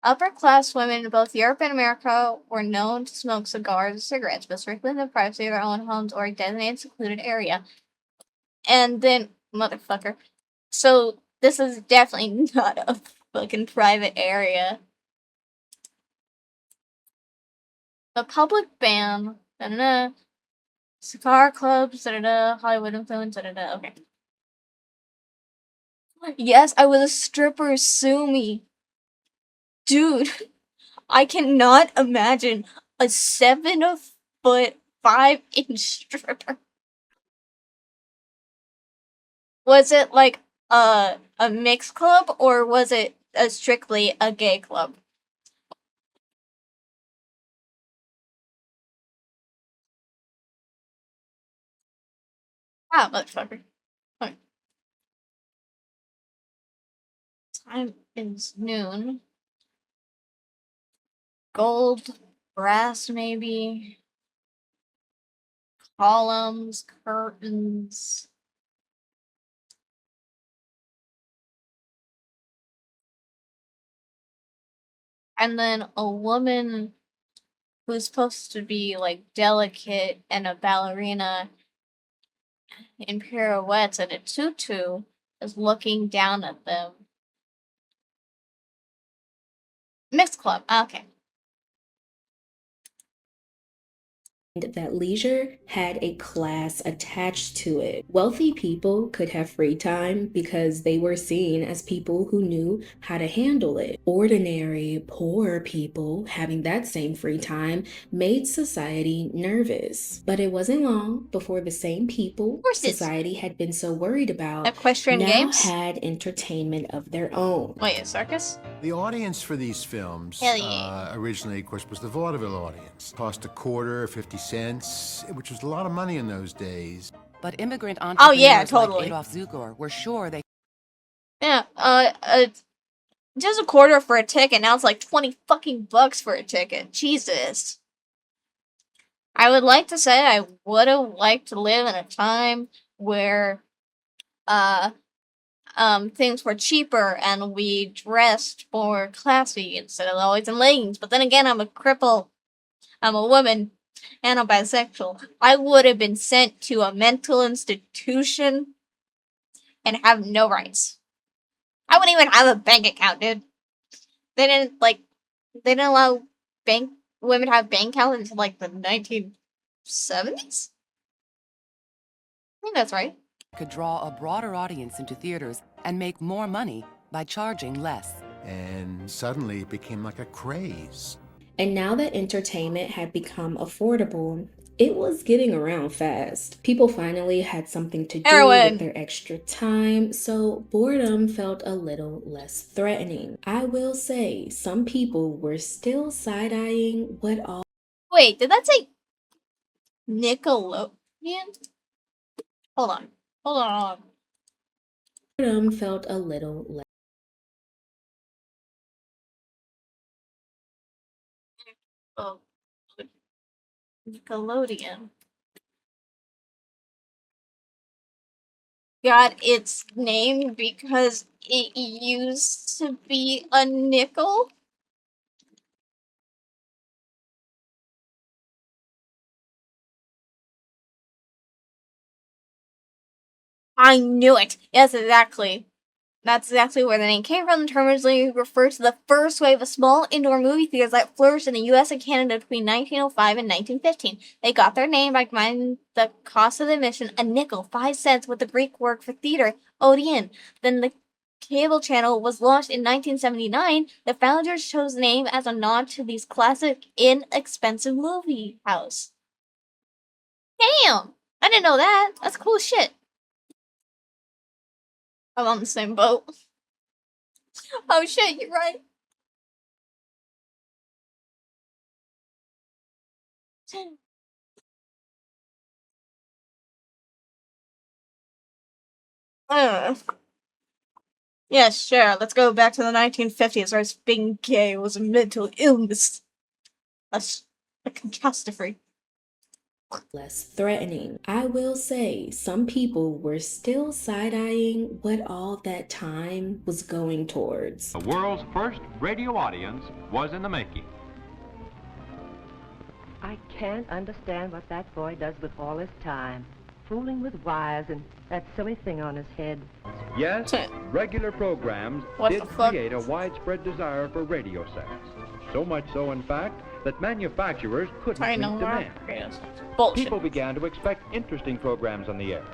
Upper-class women in both Europe and America were known to smoke cigars and cigarettes, but strictly in the privacy of their own homes or a designated secluded area. And then, motherfucker. So, this is definitely not a fucking private area. The public ban, da-da-da, cigar clubs, da-da-da, Hollywood influence, da-da-da, okay. Yes, I was a stripper, sue me. Dude, I cannot imagine a 7'5" stripper. Was it like a mixed club or was it strictly a gay club? Ah, motherfucker. Okay. Time is noon. Gold, brass, maybe. Columns, curtains. And then a woman who's supposed to be like delicate and a ballerina in pirouettes and a tutu is looking down at them. Mixed club, okay. That leisure had a class attached to it. Wealthy people could have free time because they were seen as people who knew how to handle it. Ordinary, poor people having that same free time made society nervous. But it wasn't long before the same people society had been so worried about Equestrian now games? had entertainment of their own. Wait, a circus? The audience for these films originally, of course, was the vaudeville audience. Cost a quarter, 50 cents, which was a lot of money in those days. But immigrant entrepreneurs like Adolf Zugor were sure they... Yeah, just a quarter for a ticket, now it's like 20 fucking bucks for a ticket. Jesus. I would like to say I would have liked to live in a time where, things were cheaper and we dressed more classy instead of always in leggings. But then again, I'm a cripple, I'm a woman, and I'm bisexual. I would have been sent to a mental institution and have no rights. I wouldn't even have a bank account, dude. They didn't allow women to have bank accounts until like the 1970s? I think that's right. Could draw a broader audience into theaters and make more money by charging less. And suddenly it became like a craze. And now that entertainment had become affordable, it was getting around fast. People finally had something to do with their extra time, so boredom felt a little less threatening. I will say, some people were still side-eyeing what all... Wait, did that say Nickelodeon? Hold on. Boredom felt a little less... Oh, Nickelodeon got its name because it used to be a nickel? I knew it. Yes, exactly. That's exactly where the name came from. The term originally referred to the first wave of small indoor movie theaters that flourished in the U.S. and Canada between 1905 and 1915. They got their name by combining the cost of admission, a nickel, 5 cents, with the Greek word for theater, Odeon. Then the cable channel was launched in 1979. The founders chose the name as a nod to these classic, inexpensive movie house. Damn! I didn't know that. That's cool shit. I'm on the same boat. Oh shit, you're right. Yeah, sure. Let's go back to the 1950s, where being gay was a mental illness. That's a catastrophe. Less threatening. I will say, some people were still side-eyeing what all that time was going towards. The world's first radio audience was in the making. I can't understand what that boy does with all his time. Fooling with wires and that silly thing on his head. Yes, regular programs did create a widespread desire for radio sets. So much so, in fact, that manufacturers couldn't meet demand. People began to expect interesting programs on the air.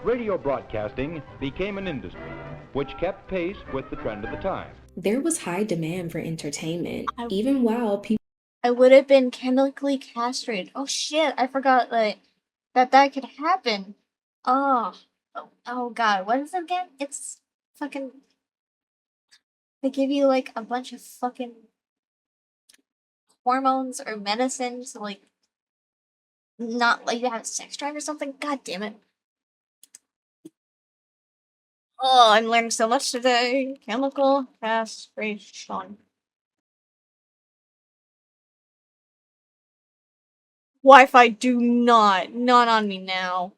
Radio broadcasting became an industry, which kept pace with the trend of the time. There was high demand for entertainment, even while people... I would have been chemically castrated. Oh shit, I forgot that could happen. Oh god, what is it again? It's fucking... They give you like a bunch of fucking hormones or medicine to like not let you have a sex drive or something. God damn it. Oh, I'm learning so much today. Chemical castration. Wi-Fi, do not on me now.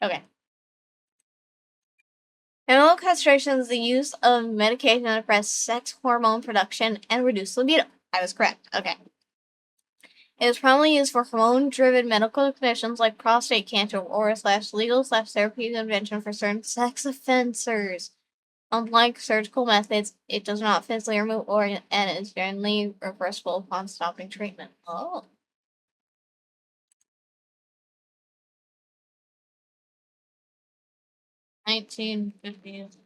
Okay. Chemical castration is the use of medication to suppress sex hormone production and reduce libido. I was correct. Okay. It is primarily used for hormone-driven medical conditions like prostate cancer or legal/therapeutic intervention for certain sex offenders. Unlike surgical methods, it does not physically remove organ and is generally reversible upon stopping treatment. Oh. (1950s).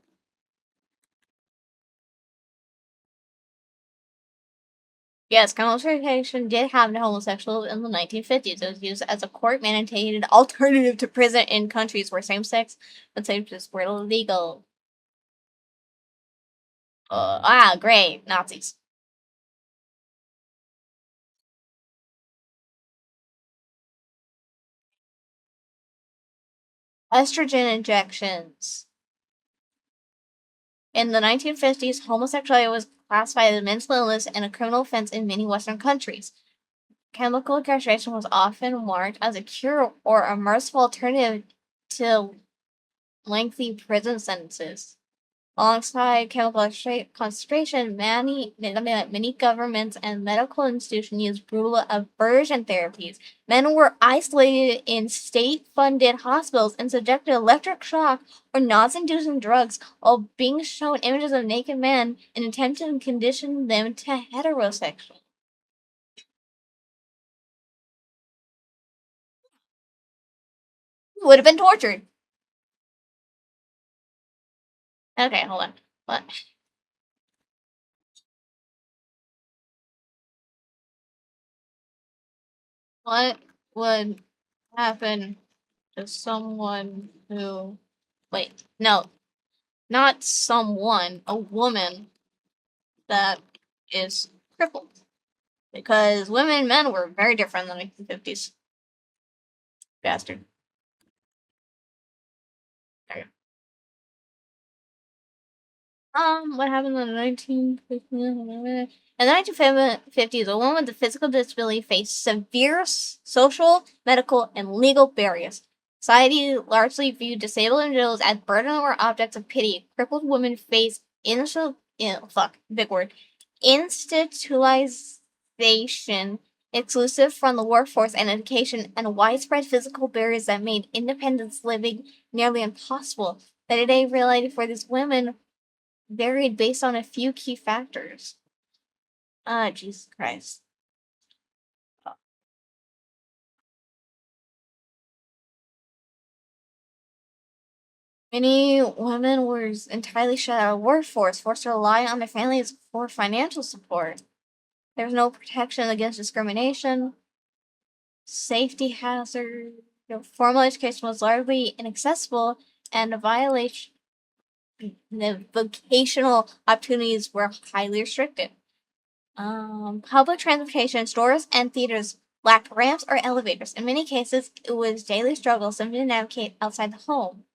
Yes, consultation did happen to homosexuals in the 1950s. It was used as a court-mandated alternative to prison in countries where same-sex relationships were illegal. Great. Nazis. Estrogen injections. In the 1950s, homosexuality was classified as a mental illness and a criminal offense in many Western countries. Chemical castration was often marked as a cure or a merciful alternative to lengthy prison sentences. Alongside chemical castration, many governments and medical institutions used brutal aversion therapies. Men were isolated in state-funded hospitals and subjected to electric shock or nausea-inducing drugs while being shown images of naked men in an attempt to condition them to heterosexual. Would have been tortured. Okay, hold on. What? What would happen to someone who... Wait, no. Not someone, a woman that is crippled. Because women and men were very different in the 1950s. Bastard. Okay. What happened in the 1950s? In the 1950s, a woman with a physical disability faced severe social, medical, and legal barriers. Society largely viewed disabled individuals as burden or objects of pity. Crippled women faced institutionalization, exclusive from the workforce and education, and widespread physical barriers that made independence living nearly impossible. The day-to-day reality for these women varied based on a few key factors. Jesus Christ. Many women were entirely shut out of the workforce, forced to rely on their families for financial support. There was no protection against discrimination, safety hazard. Formal education was largely inaccessible, and the vocational opportunities were highly restricted. Public transportation, stores, and theaters lacked ramps or elevators. In many cases, it was daily struggle simply to navigate outside the home.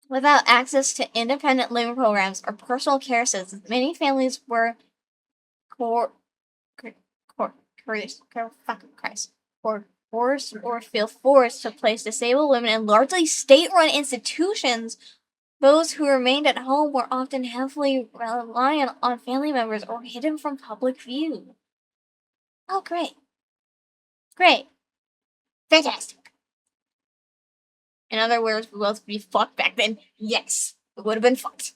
Without access to independent living programs or personal care systems, many families were forced or feel forced to place disabled women in largely state-run institutions. Those who remained at home were often heavily reliant on family members or hidden from public view. Oh, great. Great. Fantastic. In other words, we both be fucked back then. Yes, it would have been fucked.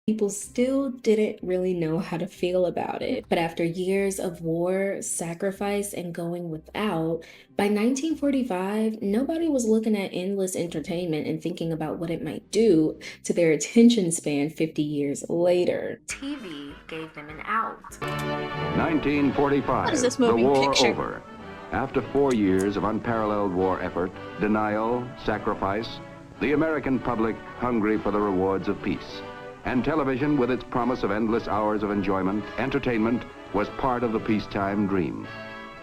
People still didn't really know how to feel about it. But after years of war, sacrifice, and going without, by 1945, nobody was looking at endless entertainment and thinking about what it might do to their attention span 50 years later. TV gave them an out. 1945, What is this the moving war picture? over. After 4 years of unparalleled war effort, denial, sacrifice, the American public hungry for the rewards of peace. And television, with its promise of endless hours of enjoyment, entertainment, was part of the peacetime dream.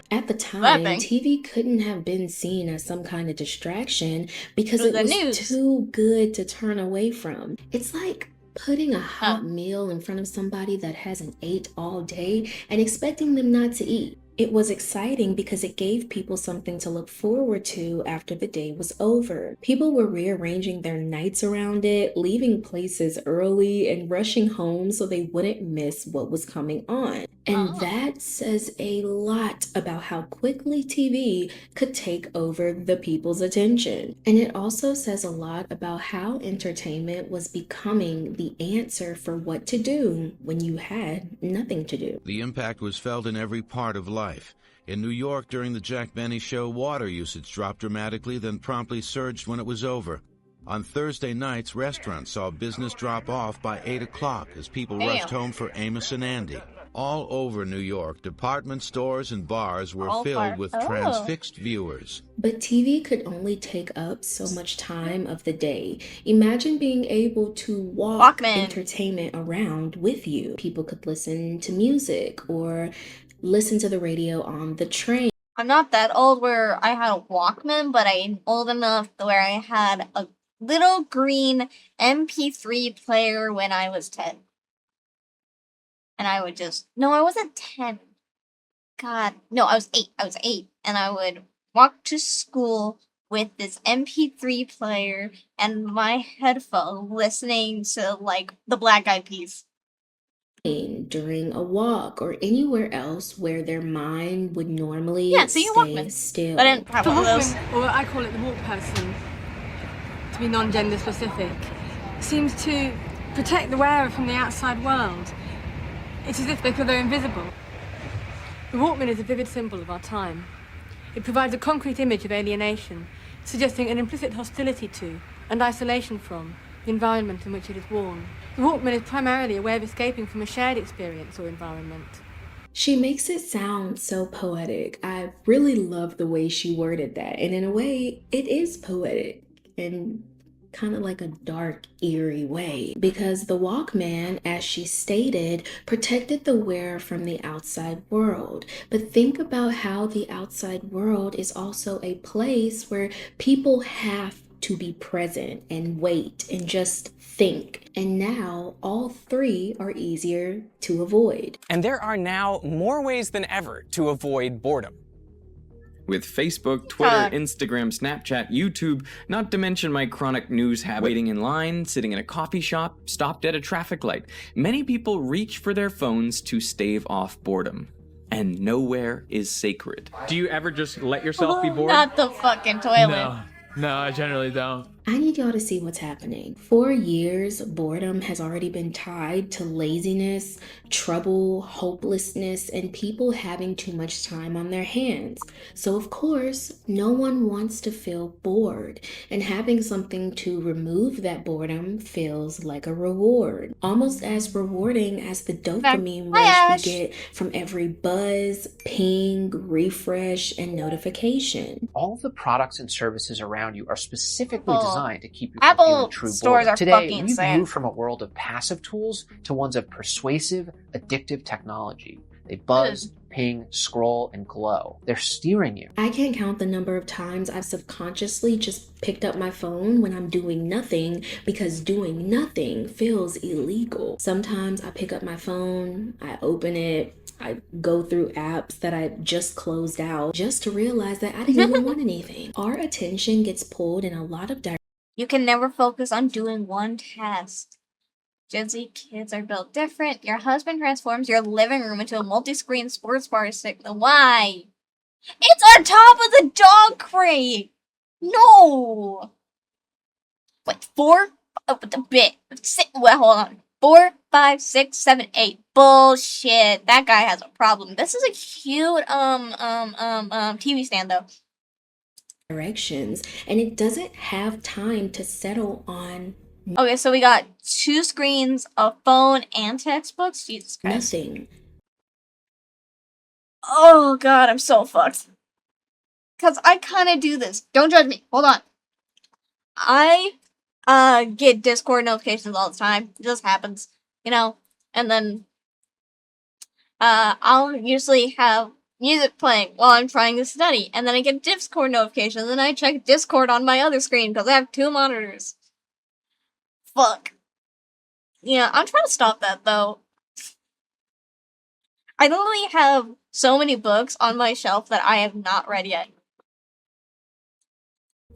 At the time, TV couldn't have been seen as some kind of distraction because it was too good to turn away from. It's like putting a hot meal in front of somebody that hasn't ate all day and expecting them not to eat. It was exciting because it gave people something to look forward to after the day was over. People were rearranging their nights around it, leaving places early, and rushing home so they wouldn't miss what was coming on. And that says a lot about how quickly TV could take over the people's attention. And it also says a lot about how entertainment was becoming the answer for what to do when you had nothing to do. The impact was felt in every part of life. In New York, during the Jack Benny show, water usage dropped dramatically, then promptly surged when it was over. On Thursday nights, restaurants saw business drop off by 8 o'clock as people rushed home for Amos and Andy. All over New York, department stores and bars were filled with transfixed viewers. But TV could only take up so much time of the day. Imagine being able to walk entertainment around with you. People could listen to music or listen to the radio on the train. I'm not that old where I had a Walkman, but I'm old enough where I had a little green MP3 player when I was 10. And I would no, I wasn't 10. God, no, I was 8. I was 8. And I would walk to school with this MP3 player and my headphone listening to, like, the Black Eyed Peas. During a walk or anywhere else where their mind would normally stay still. But I didn't have one of those. Or I call it the walk person, to be non-gender specific, seems to protect the wearer from the outside world. It's as if they feel they're invisible. The Walkman is a vivid symbol of our time. It provides a concrete image of alienation, suggesting an implicit hostility to and isolation from the environment in which it is worn. The Walkman is primarily a way of escaping from a shared experience or environment. She makes it sound so poetic. I really love the way she worded that. And in a way, it is poetic and kind of like a dark, eerie way. Because the Walkman, as she stated, protected the wearer from the outside world. But think about how the outside world is also a place where people have to be present and wait and just think. And now all three are easier to avoid. And there are now more ways than ever to avoid boredom. With Facebook, Twitter, Instagram, Snapchat, YouTube, not to mention my chronic news habit, waiting in line, sitting in a coffee shop, stopped at a traffic light, many people reach for their phones to stave off boredom. And nowhere is sacred. Do you ever just let yourself be bored? Not the fucking toilet. No. No, I generally don't. I need y'all to see what's happening. For years, boredom has already been tied to laziness, trouble, hopelessness, and people having too much time on their hands. So, of course, no one wants to feel bored, and having something to remove that boredom feels like a reward. Almost as rewarding as the dopamine rush we get from every buzz, ping, refresh, and notification. All of the products and services around you are specifically designed to keep you from Apple feeling true stores boredom. are Today, fucking we've insane. moved from a world of passive tools to ones of persuasive, addictive technology. They buzz, ping, scroll, and glow. They're steering you. I can't count the number of times I've subconsciously just picked up my phone when I'm doing nothing because doing nothing feels illegal. Sometimes I pick up my phone, I open it, I go through apps that I just closed out just to realize that I didn't even want anything. Our attention gets pulled in a lot of directions. You can never focus on doing one task. Gen Z kids are built different. Your husband transforms your living room into a multi-screen sports bar signal. Why? It's on top of the dog crate! No! Wait, 4? Oh, the bit. Well, hold on. 4, 5, 6, 7, 8. Bullshit. That guy has a problem. This is a cute, TV stand, though. Directions, and it doesn't have time to settle on Okay, so we got 2 screens, a phone, and textbooks. Jesus Christ. nothing. Oh god, I'm so fucked. Cause I kind of do this. Don't judge me. Hold on. I get Discord notifications all the time. It just happens, you know. And then I'll usually have music playing while I'm trying to study, and then I get Discord notifications, and I check Discord on my other screen because I have 2 monitors. Fuck. Yeah, I'm trying to stop that though. I literally have so many books on my shelf that I have not read yet.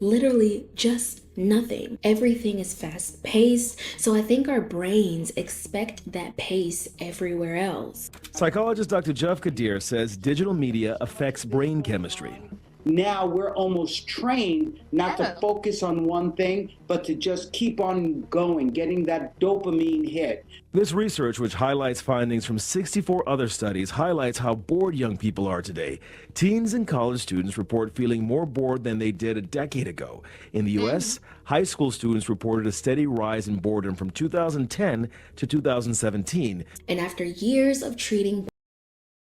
Literally just nothing. Everything is fast paced, so I think our brains expect that pace everywhere else. Psychologist Dr. Jeff Kadir says digital media affects brain chemistry. Now we're almost trained not to focus on one thing, but to just keep on going, getting that dopamine hit. This research, which highlights findings from 64 other studies, highlights how bored young people are today. Teens and college students report feeling more bored than they did a decade ago. In the U.S., high school students reported a steady rise in boredom from 2010 to 2017. And after years of treating...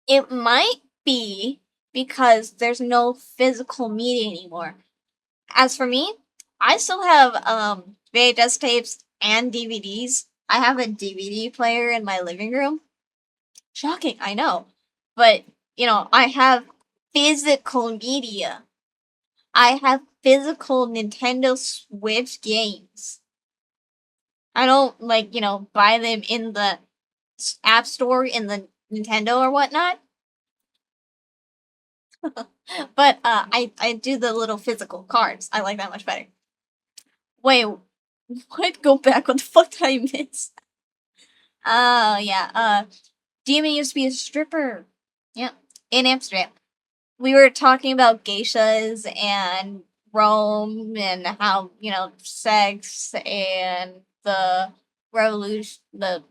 It might be because there's no physical media anymore. As for me, I still have VHS tapes and DVDs. I have a DVD player in my living room. Shocking, I know. But, you know, I have physical media. I have physical Nintendo Switch games. I don't, like, you know, buy them in the App Store in the Nintendo or whatnot. But I do the little physical cards. I like that much better. Wait, what? Go back. What the fuck did I miss? Oh yeah. Demon used to be a stripper. Yep, in Amsterdam. We were talking about geishas and Rome and how, you know, sex and the revolution, the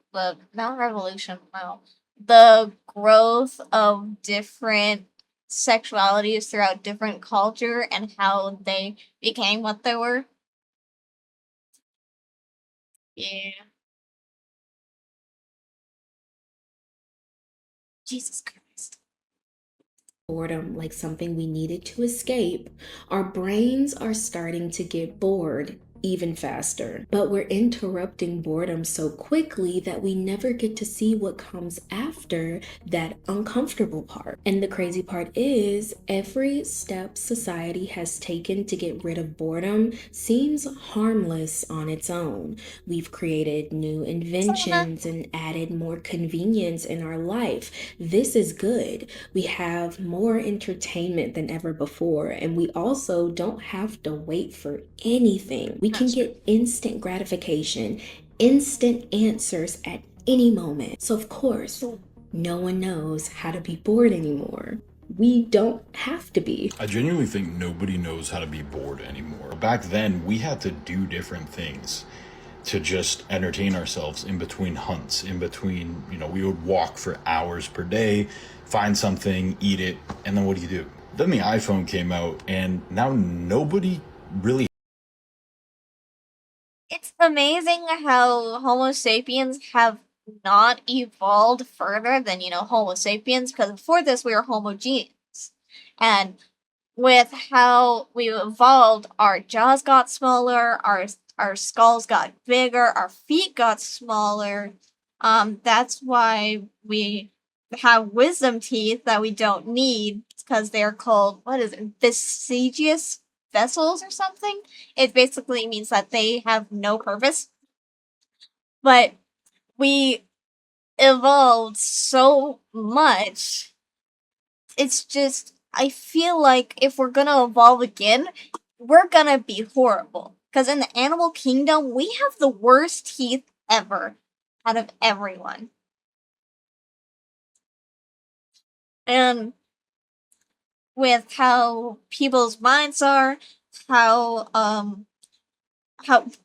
not revolution. Wow, the growth of different sexualities throughout different culture and how they became what they were. Yeah. Jesus Christ. Boredom like something we needed to escape, our brains are starting to get bored even faster. But we're interrupting boredom so quickly that we never get to see what comes after that uncomfortable part. And the crazy part is, every step society has taken to get rid of boredom seems harmless on its own. We've created new inventions and added more convenience in our life. This is good. We have more entertainment than ever before, and we also don't have to wait for anything. We can get instant gratification, instant answers at any moment. So of course, no one knows how to be bored anymore. We don't have to be. I genuinely think nobody knows how to be bored anymore. Back then, we had to do different things to just entertain ourselves in between hunts, in between, we would walk for hours per day, find something, eat it, and then what do? Then the iPhone came out, and now nobody really. It's amazing how Homo sapiens have not evolved further than, Homo sapiens, because before this we were homogeneous. And with how we evolved, our jaws got smaller, our skulls got bigger, our feet got smaller. That's why we have wisdom teeth that we don't need, because they're called, vestigious vessels or something. It basically means that they have no purpose. But we evolved so much. It's just, I feel like if we're gonna evolve again, we're gonna be horrible. Because in the animal kingdom, we have the worst teeth ever out of everyone. And with how people's minds are, how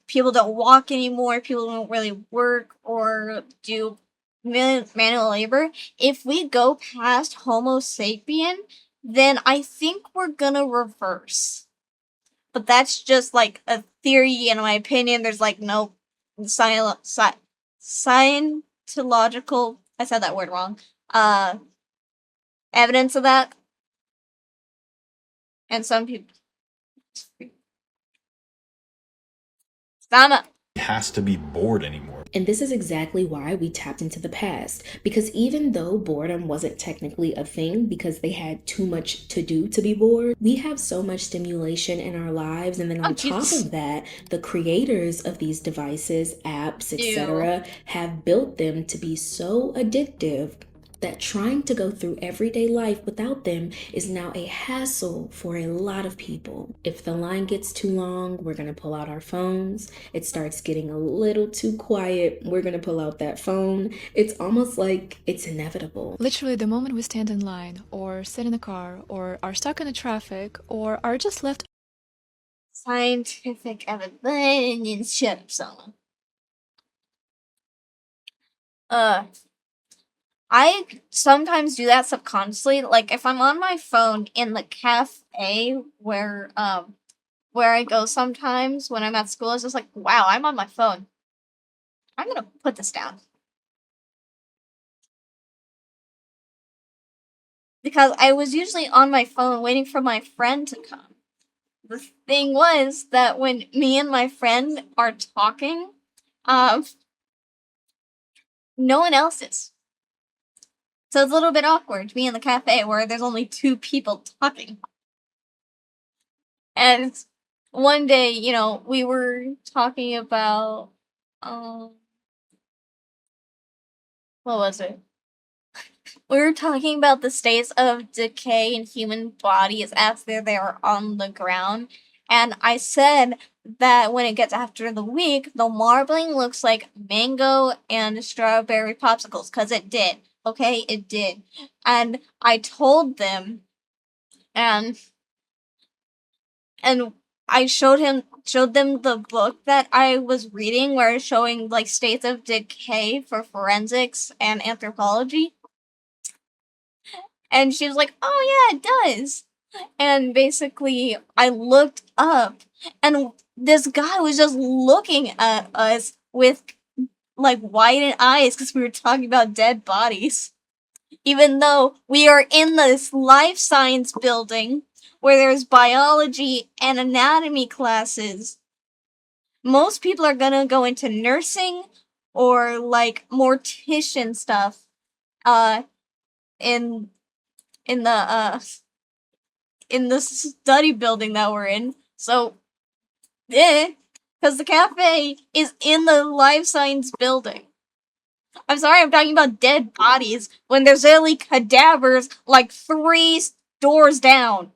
people don't walk anymore, people don't really work or do manual labor. If we go past Homo sapien, then I think we're gonna reverse. But that's just like a theory, in my opinion. There's like no scientological. I said that word wrong. Evidence of that. And some people. Sama has to be bored anymore. And this is exactly why we tapped into the past. Because even though boredom wasn't technically a thing because they had too much to do to be bored, we have so much stimulation in our lives. And then on top of that, the creators of these devices, apps, etc., have built them to be so addictive that trying to go through everyday life without them is now a hassle for a lot of people. If the line gets too long, we're gonna pull out our phones. It starts getting a little too quiet, we're gonna pull out that phone. It's almost like it's inevitable. Literally, the moment we stand in line, or sit in a car, or are stuck in the traffic, or are just left. Scientific evidence. Shut up, Selma. I sometimes do that subconsciously. Like if I'm on my phone in the cafe where I go sometimes when I'm at school, it's just like, wow, I'm on my phone. I'm gonna put this down. Because I was usually on my phone waiting for my friend to come. The thing was that when me and my friend are talking, no one else is. So it's a little bit awkward to be in the cafe where there's only two people talking. And one day, we were talking about, what was it? We were talking about the states of decay in human bodies after they are on the ground. And I said that when it gets after the week, the marbling looks like mango and strawberry popsicles. Because it did. Okay, it did. And I told them, and I showed them the book that I was reading where it's showing like states of decay for forensics and anthropology. And she was like, oh yeah, it does. And basically I looked up and this guy was just looking at us with like widened eyes because we were talking about dead bodies. Even though we are in this life science building where there's biology and anatomy classes, most people are gonna go into nursing or like mortician stuff in the study building that we're in. So because the cafe is in the life science building. I'm sorry, I'm talking about dead bodies when there's literally cadavers like 3 doors down.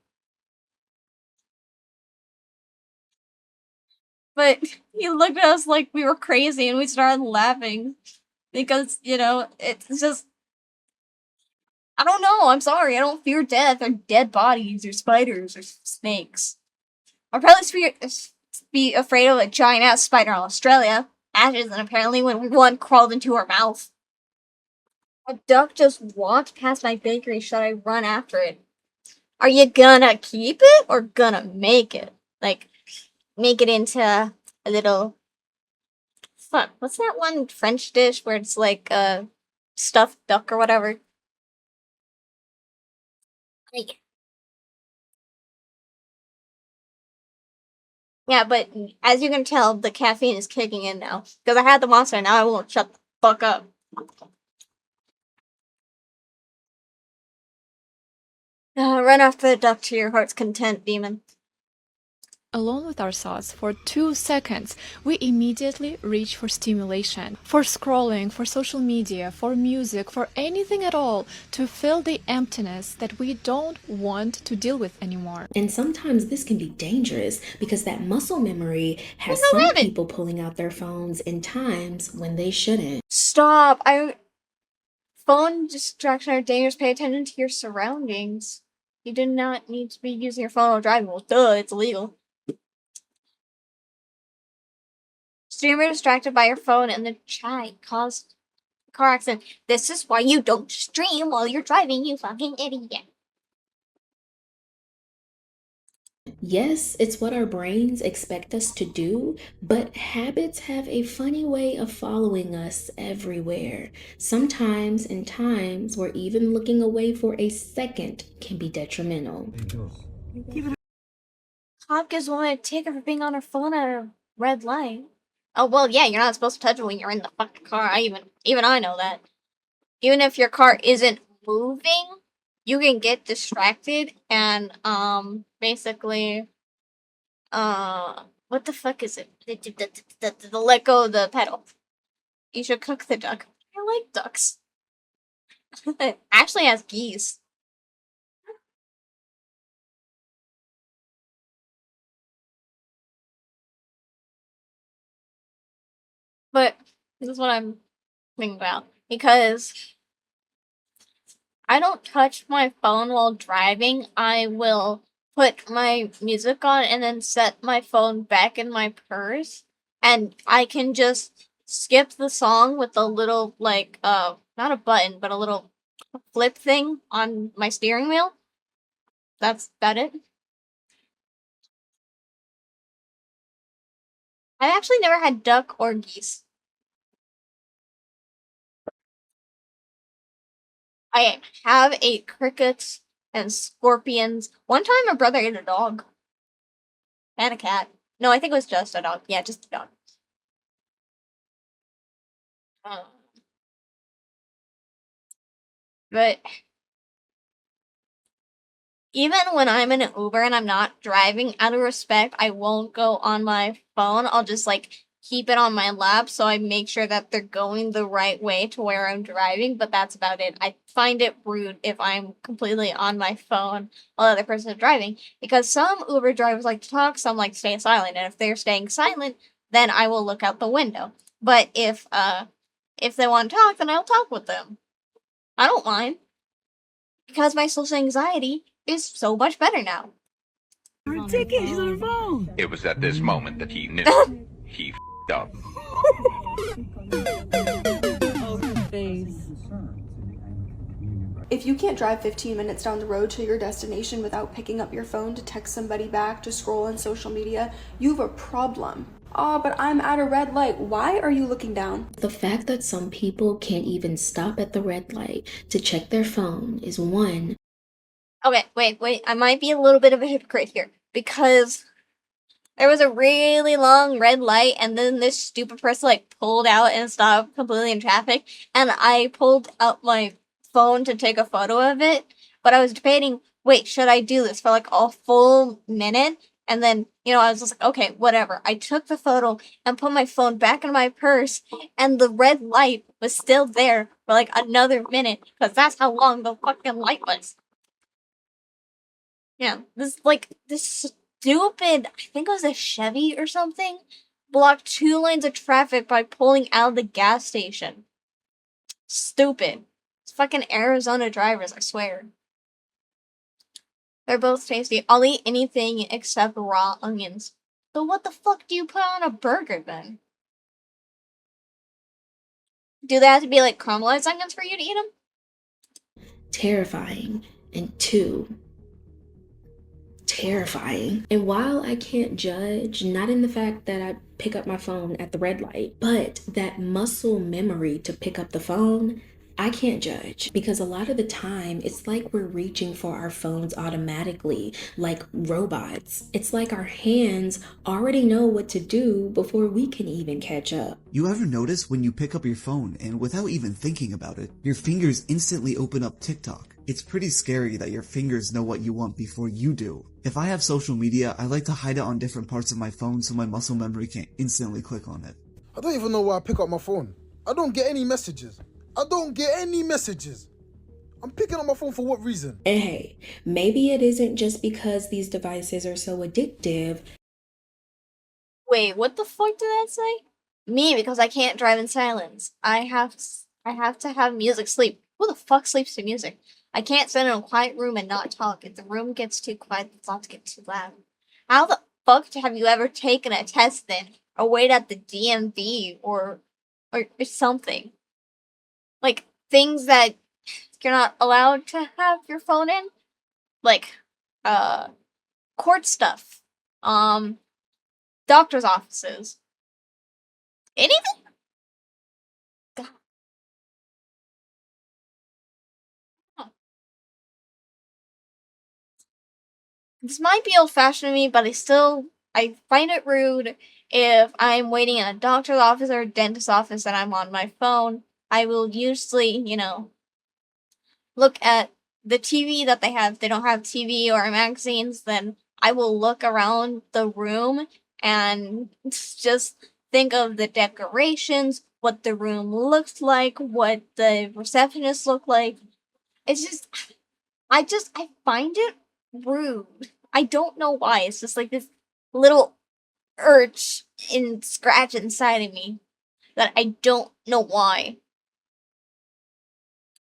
But he looked at us like we were crazy and we started laughing. Because, it's just... I don't know. I'm sorry. I don't fear death or dead bodies or spiders or snakes. I'll probably be afraid of a giant ass spider in Australia. Ashes, and apparently when one crawled into her mouth. A duck just walked past my bakery. Should I run after it? Are you gonna keep it or gonna make it? Like, make it into a little... Fuck, what's that one French dish where it's like a stuffed duck or whatever? Like... Yeah, but as you can tell, the caffeine is kicking in now. Because I had the monster, and now I won't shut the fuck up. Run after the duck to your heart's content, demon. Alone with our thoughts for 2 seconds, we immediately reach for stimulation, for scrolling, for social media, for music, for anything at all to fill the emptiness that we don't want to deal with anymore. And sometimes this can be dangerous because that muscle memory has some people pulling out their phones in times when they shouldn't. Stop! Phone distraction are dangerous. Pay attention to your surroundings. You do not need to be using your phone while driving. Well, duh, it's illegal. Streamer distracted by your phone and the chat caused a car accident. This is why you don't stream while you're driving, you fucking idiot. Yes, it's what our brains expect us to do, but habits have a funny way of following us everywhere. Sometimes, in times where even looking away for a second can be detrimental. Hopkins wanted to take her for being on her phone at a red light. Oh, well, yeah, you're not supposed to touch it when you're in the fucking car. Even I know that. Even if your car isn't moving, you can get distracted and, basically, what the fuck is it? The let go of the pedal. You should cook the duck. I like ducks. It actually has geese. But this is what I'm thinking about. Because I don't touch my phone while driving. I will put my music on and then set my phone back in my purse. And I can just skip the song with a little, like, not a button, but a little flip thing on my steering wheel. That's about it. I've actually never had duck or geese. I have ate crickets and scorpions. One time my brother ate a dog. And a cat. No, I think it was just a dog. Yeah, just a dog. But even when I'm in an Uber and I'm not driving, out of respect, I won't go on my phone. I'll just, like, keep it on my lap so I make sure that they're going the right way to where I'm driving, but that's about it. I find it rude if I'm completely on my phone while the other person is driving, because some Uber drivers like to talk, some like to stay silent, and if they're staying silent, then I will look out the window. But if they want to talk, then I'll talk with them. I don't mind. Because my social anxiety is so much better now. Her ticket, she's on her phone. It was at this moment that he knew. He f***ed up. If you can't drive 15 minutes down the road to your destination without picking up your phone to text somebody back, to scroll on social media, you have a problem. Oh, but I'm at a red light. Why are you looking down? The fact that some people can't even stop at the red light to check their phone is one. Okay, wait. I might be a little bit of a hypocrite here. Because there was a really long red light, and then this stupid person, like, pulled out and stopped completely in traffic. And I pulled out my phone to take a photo of it. But I was debating, wait, should I do this for, like, a full minute? And then, I was just like, okay, whatever. I took the photo and put my phone back in my purse, and the red light was still there for, like, another minute, because that's how long the fucking light was. Yeah, this stupid, I think it was a Chevy or something, blocked 2 lanes of traffic by pulling out of the gas station. Stupid. It's fucking Arizona drivers, I swear. They're both tasty. I'll eat anything except raw onions. So what the fuck do you put on a burger then? Do they have to be like caramelized onions for you to eat them? Terrifying. And 2, terrifying. And while I can't judge, not in the fact that I pick up my phone at the red light, but that muscle memory to pick up the phone, I can't judge, because a lot of the time it's like we're reaching for our phones automatically, like robots. It's like our hands already know what to do before we can even catch up. You ever notice when you pick up your phone and without even thinking about it, your fingers instantly open up TikTok? It's pretty scary that your fingers know what you want before you do. If I have social media, I like to hide it on different parts of my phone so my muscle memory can't instantly click on it. I don't even know why I pick up my phone. I don't get any messages. I'm picking up my phone for what reason? And hey, maybe it isn't just because these devices are so addictive. Wait, what the fuck did that say? Me, because I can't drive in silence. I have to have music sleep. Who the fuck sleeps to music? I can't sit in a quiet room and not talk. If the room gets too quiet, the thoughts get too loud. How the fuck have you ever taken a test then? Or wait at the DMV or something? Like, things that you're not allowed to have your phone in? Like, court stuff. Doctor's offices. Anything? God. Huh. This might be old-fashioned of me, but I find it rude if I'm waiting in a doctor's office or a dentist's office and I'm on my phone. I will usually, look at the TV that they have. If they don't have TV or magazines, then I will look around the room and just think of the decorations, what the room looks like, what the receptionists look like. It's just, I find it rude. I don't know why. It's just like this little urge and scratch inside of me that I don't know why.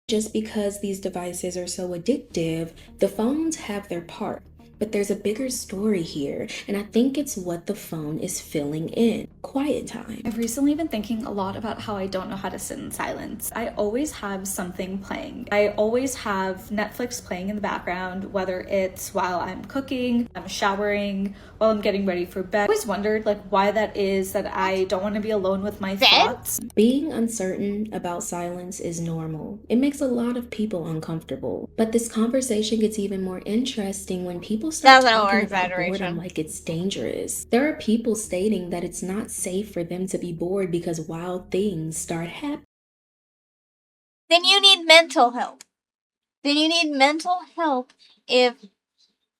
Just because these devices are so addictive, the phones have their part. But there's a bigger story here, and I think it's what the phone is filling in. Quiet time. I've recently been thinking a lot about how I don't know how to sit in silence. I always have something playing. I always have Netflix playing in the background, whether it's while I'm cooking, I'm showering, while I'm getting ready for bed. I always wondered why that is that I don't want to be alone with my thoughts. Being uncertain about silence is normal. It makes a lot of people uncomfortable. But this conversation gets even more interesting when people start talking about boredom like it's dangerous. There are people stating that it's not safe for them to be bored because wild things start happening. Then you need mental help. If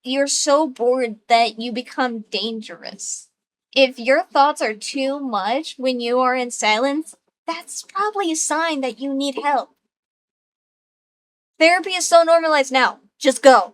you're so bored that you become dangerous. If your thoughts are too much when you are in silence, that's probably a sign that you need help. Therapy is so normalized now. Just go.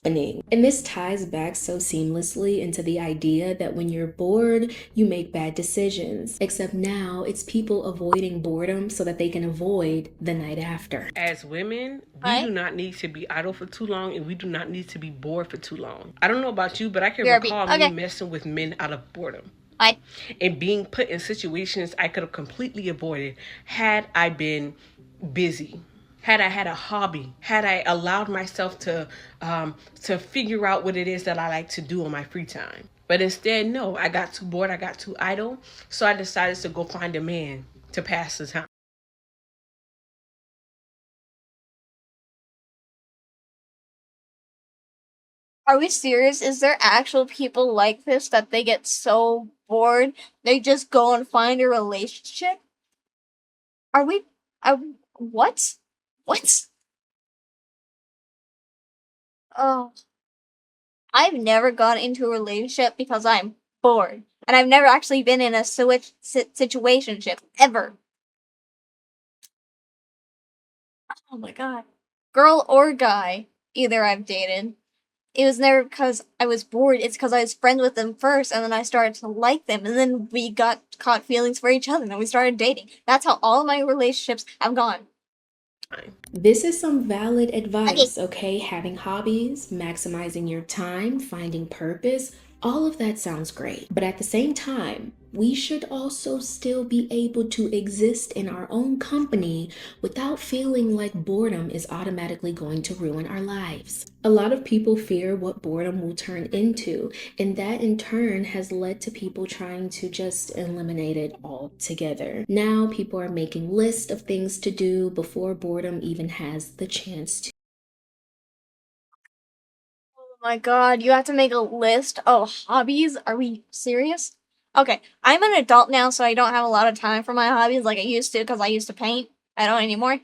And this ties back so seamlessly into the idea that when you're bored, you make bad decisions. Except now it's people avoiding boredom so that they can avoid the night after. As women, we do not need to be idle for too long, and we do not need to be bored for too long. I don't know about you, but I can recall me messing with men out of boredom. And being put in situations I could have completely avoided had I been busy. Had I had a hobby, had I allowed myself to figure out what it is that I like to do on my free time. But instead, no, I got too bored, I got too idle, so I decided to go find a man to pass the time. Are we serious? Is there actual people like this that they get so bored they just go and find a relationship? What? What? Oh. I've never gone into a relationship because I'm bored. And I've never actually been in a situationship, ever. Oh my god. Girl or guy, either I've dated. It was never because I was bored, it's because I was friends with them first, and then I started to like them, and then we got caught feelings for each other, and then we started dating. That's how all my relationships have gone. This is some valid advice, okay? Having hobbies, maximizing your time, finding purpose, all of that sounds great. But at the same time, we should also still be able to exist in our own company without feeling like boredom is automatically going to ruin our lives. A lot of people fear what boredom will turn into, and that in turn has led to people trying to just eliminate it altogether. Now people are making lists of things to do before boredom even has the chance to. Oh my god, you have to make a list of hobbies? Are we serious? Okay, I'm an adult now, so I don't have a lot of time for my hobbies like I used to because I used to paint. I don't anymore.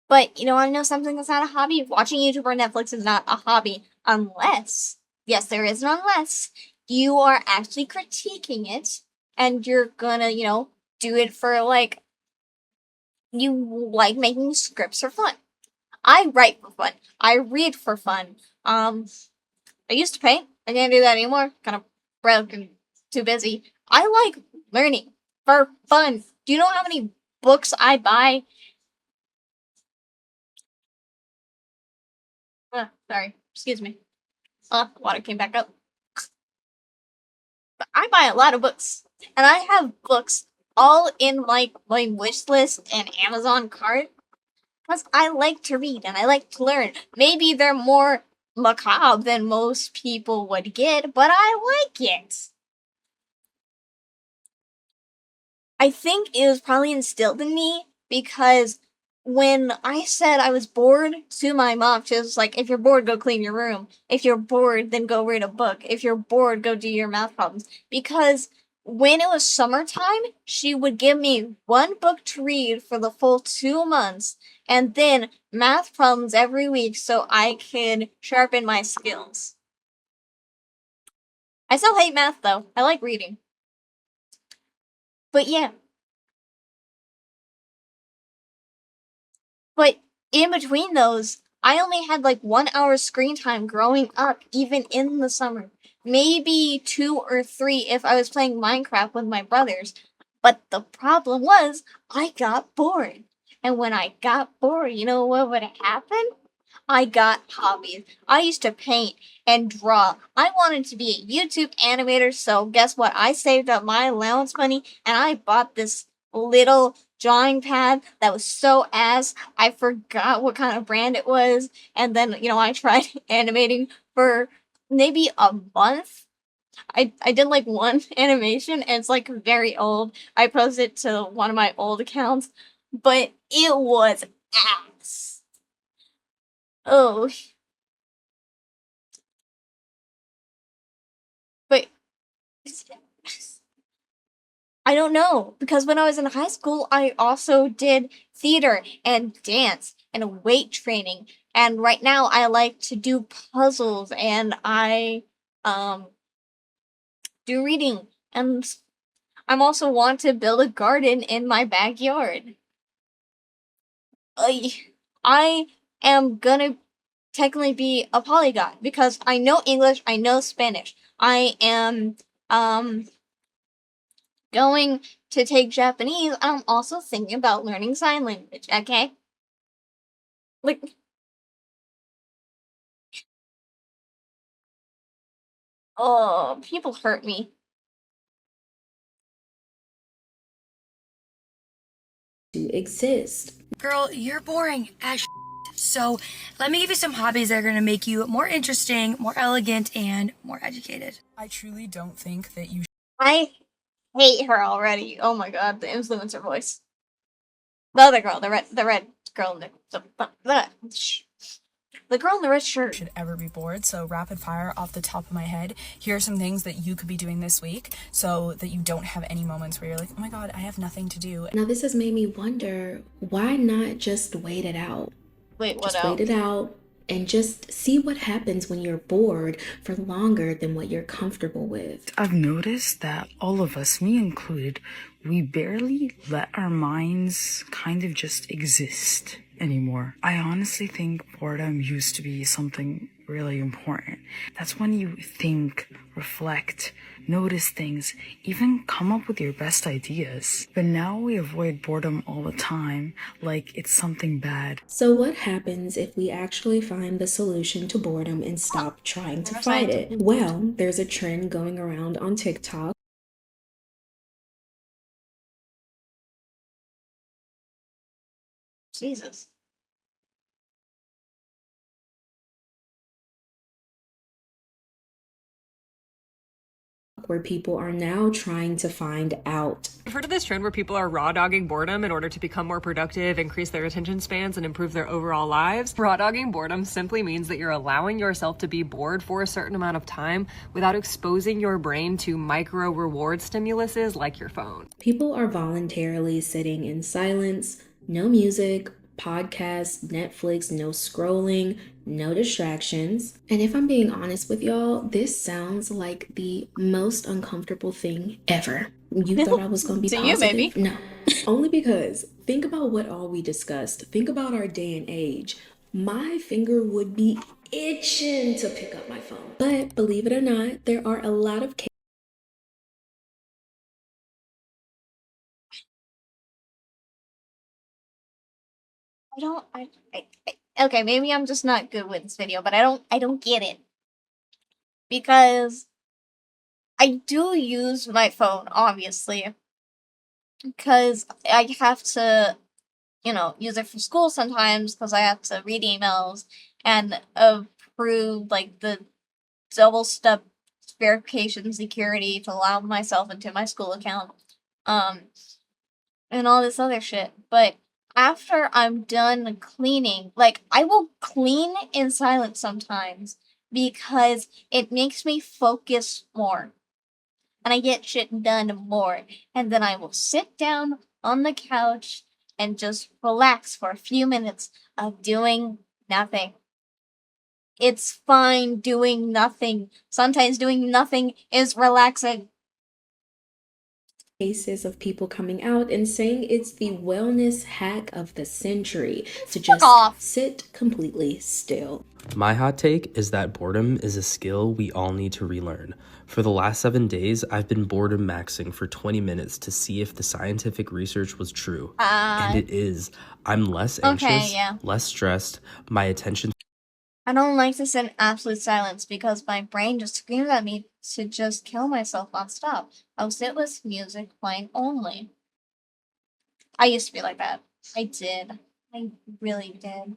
But you know, I know something that's not a hobby. Watching YouTube or Netflix is not a hobby unless, yes, there is an unless, you are actually critiquing it and you're gonna, you know, do it for like, you like making scripts for fun. I write for fun. I read for fun. I used to paint. I can't do that anymore. Kind of broke and too busy. I like learning for fun. Do you know how many books I buy? Sorry. Excuse me. Water came back up. But I buy a lot of books. And I have books all in like my wish list and Amazon cart. Because I like to read and I like to learn. Maybe they're more macabre than most people would get, but I like it. I think it was probably instilled in me because when I said I was bored to my mom, she was like, if you're bored, go clean your room. If you're bored, then go read a book. If you're bored, go do your math problems. Because when it was summertime, she would give me one book to read for the full 2 months and then math problems every week so I could sharpen my skills. I still hate math though. I like reading. But yeah. But in between those, I only had like 1 hour screen time growing up, even in the summer. Maybe 2 or 3 if I was playing Minecraft with my brothers. But the problem was, I got bored. And when I got bored, you know what would happen? I got hobbies. I used to paint and draw. I wanted to be a YouTube animator, so guess what? I saved up my allowance money and I bought this little drawing pad that was so ass. I forgot what kind of brand it was. And then, you know, I tried animating for maybe a month. I did like one animation and it's like very old. I posted it to one of my old accounts, but it was ass. Oh. But I don't know because when I was in high school, I also did theater and dance and weight training. And right now I like to do puzzles and I do reading and I'm also want to build a garden in my backyard. I am gonna technically be a polyglot because I know English, I know Spanish. I am going to take Japanese. I'm also thinking about learning sign language, okay? Like, oh, people hurt me. To exist. Girl, you're boring as so let me give you some hobbies that are going to make you more interesting, more elegant, and more educated. I truly don't think that you I hate her already. Oh my god, the influencer voice. The other girl, the red girl, the girl in the red shirt. should ever be bored. So rapid fire off the top of my head, here are some things that you could be doing this week so that you don't have any moments where you're like, oh my god, I have nothing to do. Now this has made me wonder, why not just wait it out? Wait, what just else? wait it out and just see what happens when you're bored for longer than what you're comfortable with. I've noticed that all of us, me included, we barely let our minds kind of just exist anymore. I honestly think boredom used to be something really important. That's when you think, reflect, notice things, even come up with your best ideas. But now we avoid boredom all the time, like it's something bad. So what happens if we actually find the solution to boredom and stop trying to fight it? Well, there's a trend going around on TikTok. Jesus. Where people are now trying to find out. I've heard of this trend where people are raw dogging boredom in order to become more productive, increase their attention spans, and improve their overall lives. Raw dogging boredom simply means that you're allowing yourself to be bored for a certain amount of time without exposing your brain to micro reward stimuluses like your phone. People are voluntarily sitting in silence, no music, podcasts, Netflix, no scrolling, no distractions. And if I'm being honest with y'all, this sounds like the most uncomfortable thing ever. You thought I was going to be To positive? you, maybe. No. Only because think about what all we discussed. Think about our day and age. My finger would be itching to pick up my phone. But believe it or not, there are a lot of okay, maybe I'm just not good with this video, but I don't get it. Because I do use my phone, obviously. Because I have to, use it for school sometimes because I have to read emails and approve, like, the double-step verification security to allow myself into my school account. And all this other shit. But after I'm done cleaning, like, I will clean in silence sometimes because it makes me focus more. And I get shit done more. And then I will sit down on the couch and just relax for a few minutes of doing nothing. It's fine doing nothing. Sometimes doing nothing is relaxing. Cases of people coming out and saying it's the wellness hack of the century to just sit completely still. My hot take is that boredom is a skill we all need to relearn. For the last 7 days, I've been boredom maxing for 20 minutes to see if the scientific research was true. And it is. I'm less anxious, less stressed, my attention... I don't like to sit in absolute silence because my brain just screams at me to just kill myself nonstop. I'll sit with music playing only. I used to be like that. I did. I really did.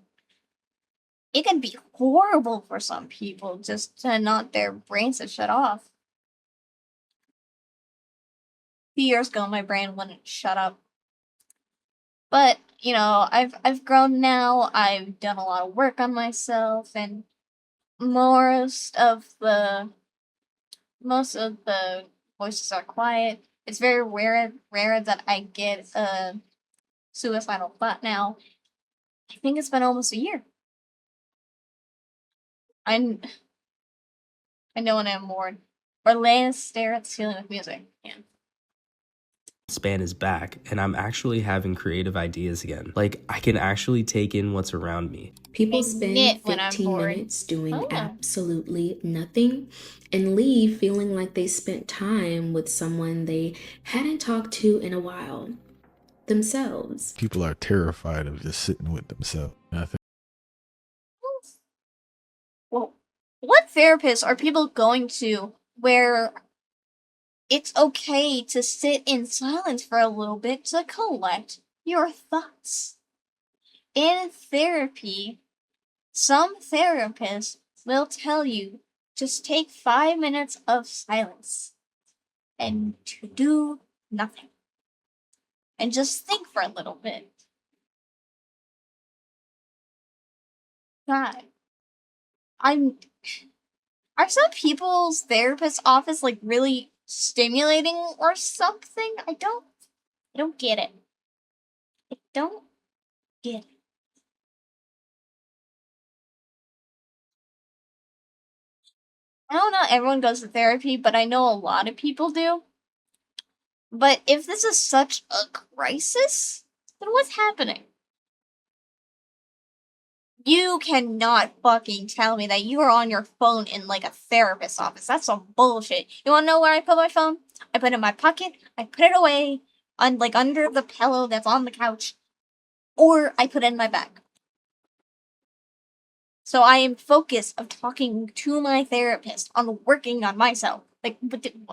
It can be horrible for some people just to not their brains to shut off. A few years ago, my brain wouldn't shut up. But, I've grown now. I've done a lot of work on myself, and most of the voices are quiet. It's very rare that I get a suicidal thought now. I think it's been almost a year. I know when I'm bored. Or lay and stare at the ceiling with music. Yeah. span is back, and I'm actually having creative ideas again. Like, I can actually take in what's around me. People spend 15 minutes doing absolutely nothing and leave feeling like they spent time with someone they hadn't talked to in a while. Themselves. People are terrified of just sitting with themselves. I think Well, what therapists are people going to where it's okay to sit in silence for a little bit to collect your thoughts? In therapy, some therapists will tell you just take 5 minutes of silence and to do nothing. And just think for a little bit. God. Are some people's therapist office like really stimulating or something? I don't get it. I don't get it. I don't know, everyone goes to therapy, but I know a lot of people do. But if this is such a crisis, then what's happening? You cannot fucking tell me that you are on your phone in like a therapist's office. That's some bullshit. You wanna know where I put my phone? I put it in my pocket. I put it away on like under the pillow that's on the couch, or I put it in my bag. So I am focused of talking to my therapist on working on myself. Like,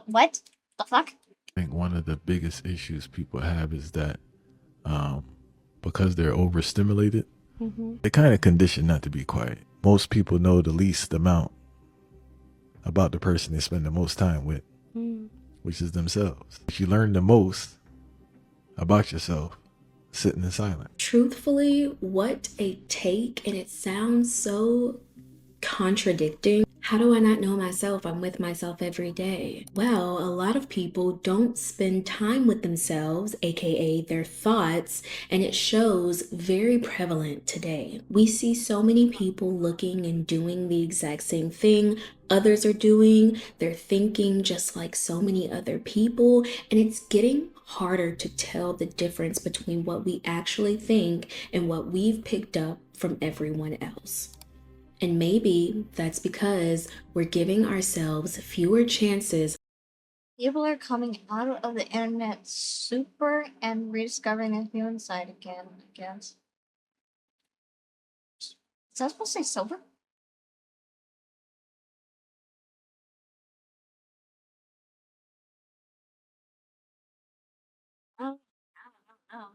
what the fuck? I think one of the biggest issues people have is that because they're overstimulated, they're kind of conditioned not to be quiet. Most people know the least amount about the person they spend the most time with, which is themselves. If you learn the most about yourself sitting in silence. Truthfully, what a take, and it sounds so contradicting. How do I not know myself? I'm with myself every day. Well, a lot of people don't spend time with themselves, aka their thoughts, and it shows very prevalent today. We see so many people looking and doing the exact same thing others are doing. They're thinking just like so many other people, and it's getting harder to tell the difference between what we actually think and what we've picked up from everyone else. And maybe that's because we're giving ourselves fewer chances. People are coming out of the internet super and rediscovering their human side again, I guess. Is that supposed to say sober? I don't know.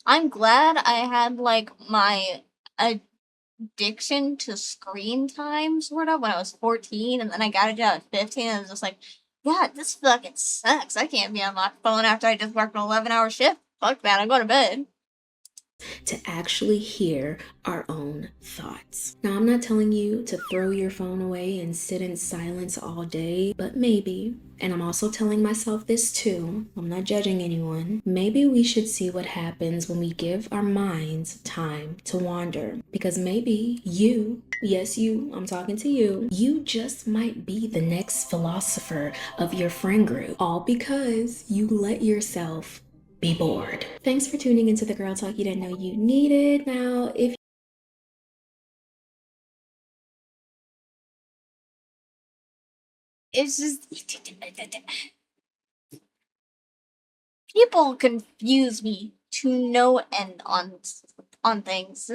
I'm glad I had like my addiction to screen time sort of when I was 14, and then I got it down at 15, and I was just like, yeah, this fucking sucks. I can't be on my phone after I just worked an 11-hour shift. Fuck that, I'm going to bed. To actually hear our own thoughts. Now, I'm not telling you to throw your phone away and sit in silence all day, but maybe, and I'm also telling myself this too, I'm not judging anyone, maybe we should see what happens when we give our minds time to wander. Because maybe you, yes you, I'm talking to you just might be the next philosopher of your friend group, all because you let yourself be bored. Thanks for tuning into the Girl Talk you didn't know you needed. Now, if It's just people confuse me to no end on things.